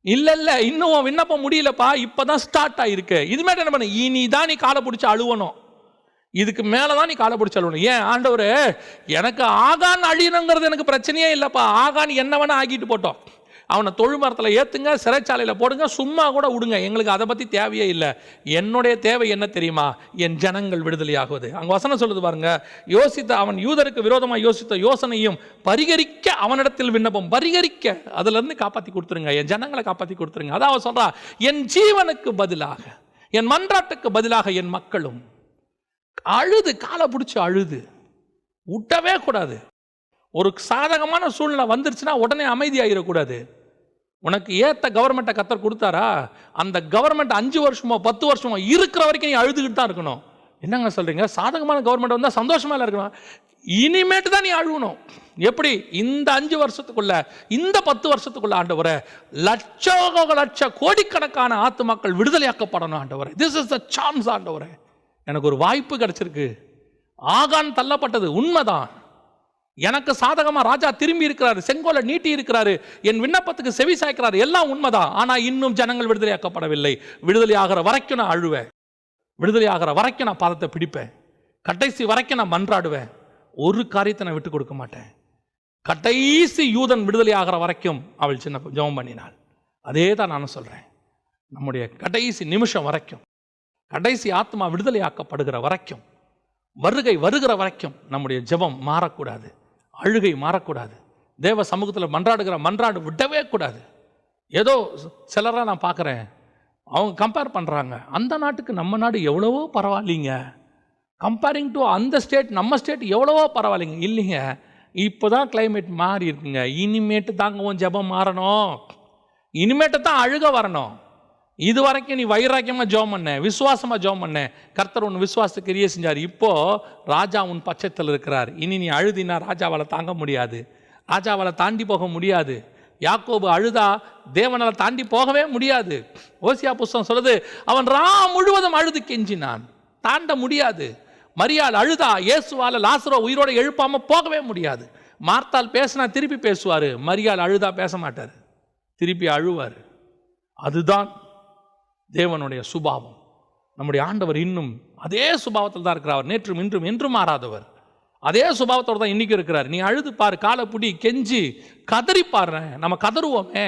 இல்லை, இன்னும் விண்ணப்பம் முடியலப்பா, இப்போதான் ஸ்டார்ட் ஆகிருக்கு. இதுமாதிரி என்ன பண்ண, இனி தான் நீ காலை பிடிச்சி அழுவணும். இதுக்கு மேலே தான் நீ காலை பிடிச்சி அழுவணும். ஏன் ஆண்டவரே, எனக்கு ஆகான் அழியணுங்கிறது எனக்கு பிரச்சனையே இல்லைப்பா, ஆகான் என்ன வேணா ஆக்கிட்டு போட்டோம், அவனை தொழுமரத்தில் ஏற்றுங்க, சிறைச்சாலையில் போடுங்க, சும்மா கூட விடுங்க, எங்களுக்கு அதை பற்றி தேவையே இல்லை. என்னுடைய தேவை என்ன தெரியுமா? என் ஜனங்கள் விடுதலையாகுவது. அங்கே வசனம் சொல்லுது பாருங்க, அவன் யூதருக்கு விரோதமாக யோசித்த யோசனையும் பரிகரிக்க அவனிடத்தில் விண்ணப்பம், பரிகரிக்க, அதிலிருந்து காப்பாற்றி கொடுத்துருங்க, என் ஜனங்களை காப்பாற்றி கொடுத்துருங்க. அதான் அவன் சொல்றா, என் ஜீவனுக்கு பதிலாக, என் மன்றாட்டுக்கு பதிலாக என் மக்களும். அழுது காலை பிடிச்சி அழுது விட்டவே கூடாது. ஒரு சாதகமான சூழ்நிலை வந்துருச்சுன்னா உடனே அமைதியாகிடக்கூடாது. உனக்கு ஏற்ற கவர்மெண்ட்டை கர்த்தர் கொடுத்தாரா, அந்த கவர்மெண்ட் 5 வருஷமோ 10 வருஷமோ இருக்கிற வரைக்கும் நீ அழுதுகிட்டு தான் இருக்கணும். என்னங்க சொல்றீங்க? சாதகமான கவர்மெண்ட் வந்தால் சந்தோஷமா இருக்கணும். இனிமேட்டு தான் நீ அழுகணும். எப்படி? இந்த 5 வருஷத்துக்குள்ள, இந்த 10 வருஷத்துக்குள்ள ஆண்டவரே, லட்ச கோடிக்கணக்கான ஆத்துமாக்கள் விடுதலையாக்கப்படணும் ஆண்டவரே. திஸ் இஸ் த சான்ஸ் ஆண்டவரே, எனக்கு ஒரு வாய்ப்பு கிடைச்சிருக்கு. ஆகான் தள்ளப்பட்டது உண்மைதான், எனக்கு சாதகமா ராஜா திரும்பி இருக்கிறாரு, செங்கோலை நீட்டி இருக்கிறாரு, என் விண்ணப்பத்துக்கு செவி சாய்க்கிறாரு, எல்லாம் உண்மைதான். ஆனா இன்னும் ஜனங்கள் விடுதலையாக்கப்படவில்லை. விடுதலை ஆகிற வரைக்கும் நான் அழுவேன், விடுதலை ஆகிற வரைக்கும் நான் பாதத்தை பிடிப்பேன், கடைசி வரைக்கும் நான் மன்றாடுவேன், ஒரு காரியத்தை நான் விட்டு கொடுக்க மாட்டேன். கடைசி யூதன் விடுதலை ஆகிற வரைக்கும் அவள் சின்ன ஜெபம் பண்ணினாள். அதே தான் நானும் சொல்றேன். நம்முடைய கடைசி நிமிஷம் வரைக்கும், கடைசி ஆத்மா விடுதலையாக்கப்படுகிற வரைக்கும், வருகை வருகிற வரைக்கும் நம்முடைய ஜெபம் மாறக்கூடாது, அழுகை மாறக்கூடாது. தேவ சமூகத்தில் மன்றாடுகிற மன்றாடு விடவே கூடாது. ஏதோ சிலராக நான் பார்க்குறேன், அவங்க கம்பேர் பண்ணுறாங்க, அந்த நாட்டுக்கு நம்ம நாடு எவ்வளவோ பரவாயில்லைங்க, கம்பேரிங் டு அந்த ஸ்டேட் நம்ம ஸ்டேட் எவ்வளவோ பரவாயில்லைங்க. இல்லைங்க, இப்போ தான் கிளைமேட் மாறி இருக்குங்க, இனிமேட்டு தாங்க உன் ஜெபம் மாறணும், இனிமேட்டு தான் அழுக வரணும். இது வரைக்கும் நீ வைராக்கியமாக ஜெபம் பண்ண, விசுவாசமாக ஜெபம் பண்ண, கர்த்தர் உன் விசுவாசத்துக்கு கிரியை செஞ்சார். இப்போ ராஜா உன் பட்சத்தில் இருக்கிறார். இனி நீ அழுதினா ராஜாவால் தாங்க முடியாது, ராஜாவால் தாண்டி போக முடியாது. யாக்கோபு அழுதா தேவனால் தாண்டி போகவே முடியாது. ஓசியா புஸ்தகம் சொல்லுது, அவன் முழுவதும் அழுது கெஞ்சினான், தாண்ட முடியாது. மரியாள் அழுதா இயேசுவால் லாசரோ உயிரோட எழுப்பாமல் போகவே முடியாது. மார்த்தாள் பேசினா திருப்பி பேசுவார், மரியாள் அழுதா பேச மாட்டார். திருப்பி அழுவார். அதுதான் தேவனுடைய சுபாவம். நம்முடைய ஆண்டவர் இன்னும் அதே சுபாவத்தில் தான் இருக்கிறார். நேற்றும் இன்றும் என்றும் மாறாதவர். அதே சுபாவத்தோடு தான் இன்றைக்கி இருக்கிறார். நீ அழுது பாரு, காலைப்புடி கெஞ்சி கதறி பாரு. நம்ம கதறுவோமே,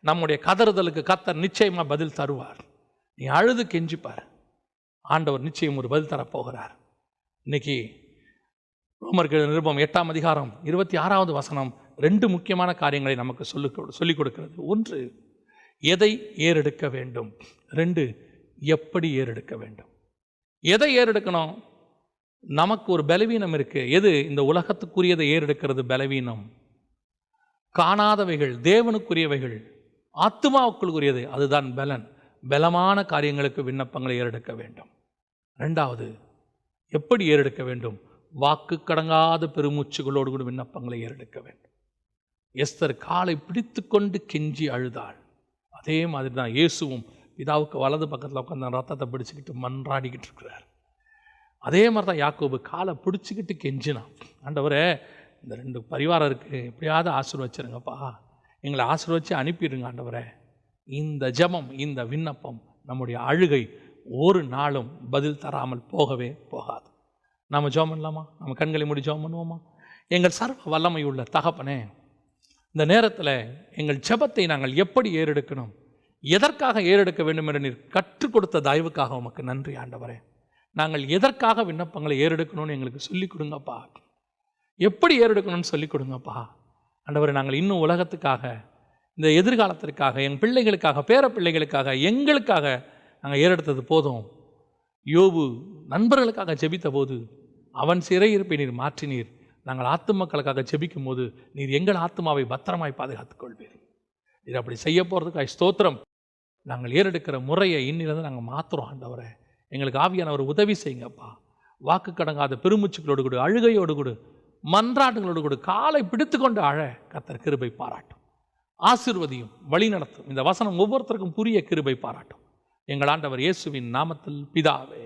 நம்முடைய கதறுதலுக்கு கர்த்தர் நிச்சயமாக பதில் தருவார். நீ அழுது கெஞ்சிப்பார், ஆண்டவர் நிச்சயம் ஒரு பதில் தரப்போகிறார். இன்னைக்கு ரோமர்கள் நிருபம் 8ஆம் அதிகாரம் 26வது வசனம் 2 முக்கியமான காரியங்களை நமக்கு சொல்லிக் கொடுக்கிறது. 1, எதை ஏறெடுக்க வேண்டும். 2, எப்படி ஏறெடுக்க வேண்டும். எதை ஏறெடுக்கணும்? நமக்கு ஒரு பலவீனம் இருக்கு. எது? இந்த உலகத்துக்குரியதை ஏறெடுக்கிறது பலவீனம். காணாதவைகள், தேவனுக்குரியவைகள், ஆத்துமாவுக்குரியது, அதுதான் பலன். பலமான காரியங்களுக்கு விண்ணப்பங்களை ஏறெடுக்க வேண்டும். 2வது, எப்படி ஏறெடுக்க வேண்டும்? வாக்கு கடங்காத பெருமூச்சுகளோடு கூட விண்ணப்பங்களை ஏறெடுக்க வேண்டும். எஸ்தர் காலை பிடித்து கொண்டு கெஞ்சி அழுதாள். அதே மாதிரி தான் இயேசுவும் பிதாவுக்கு வலது பக்கத்தில் உட்காந்து ரத்தத்தை பிடிச்சிக்கிட்டு மன்றாடிக்கிட்டு இருக்கிறார். அதே மாதிரி தான் யாக்கோபு காலை பிடிச்சிக்கிட்டு கெஞ்சினான். ஆண்டவரே, இந்த 2 பரிவாரம் இருக்குது, எப்படியாவது ஆசீர்வச்சிருங்கப்பா, எங்களை ஆசீர்வச்சு அனுப்பிடுங்க ஆண்டவரே. இந்த ஜெபம், இந்த விண்ணப்பம், நம்முடைய அழுகை ஒரு நாளும் பதில் தராமல் போகவே போகாது. நம்ம ஜெபம் பண்ணலாமா? நம்ம கண்களை மூடி ஜெபம் பண்ணுவோமா? எங்கள் சர்வ வல்லமை உள்ள தகப்பனே, இந்த நேரத்தில் எங்கள் ஜெபத்தை நாங்கள் எப்படி ஏறெடுக்கணும், எதற்காக ஏறெடுக்க வேண்டும் என்று நீர் கற்றுக் கொடுத்த தயவுக்காக உமக்கு நன்றி ஆண்டவரே. நாங்கள் எதற்காக விண்ணப்பங்களை ஏறெடுக்கணும்னு எங்களுக்கு சொல்லிக் கொடுங்கப்பா. எப்படி ஏறெடுக்கணும்னு சொல்லிக் கொடுங்கப்பா ஆண்டவரே. நாங்கள் இன்னும் உலகத்துக்காக, இந்த எதிர்காலத்திற்காக, எங்கள் பிள்ளைகளுக்காக, பேர பிள்ளைகளுக்காக, எங்களுக்காக நாங்கள் ஏறெடுத்தது போதும். யோபு நண்பர்களுக்காக ஜெபித்த போது அவன் சிறையிருப்பை நீர் மாற்றினீர். நாங்கள் ஆத்துமக்களுக்காக ஜெபிக்கும் போது நீர் எங்கள் ஆத்துமாவை பத்திரமாய் பாதுகாத்துக் கொள்வீர். நீர் அப்படி செய்ய போகிறதுக்காக ஸ்தோத்திரம். நாங்கள் ஏறெடுக்கிற முறையை இன்னிலிருந்து நாங்கள் மாற்றுறோம் ஆண்டவரே. எங்களுக்கு ஆவியான ஒரு உதவி செய்யுங்கப்பா. வாக்கு கடங்காத பெருமூச்சுகளோடு கூட, அழுகையோடு கூட, மன்றாட்டுகளோடு கூட காலை பிடித்து கொண்டு அழ கர்த்தர் கிருபை பாராட்டும். ஆசீர்வதியும், வழி நடத்தும். இந்த வசனம் ஒவ்வொருத்தருக்கும் புரிய கிருபை பாராட்டும். எங்கள் ஆண்டவர் இயேசுவின் நாமத்தில் பிதாவே.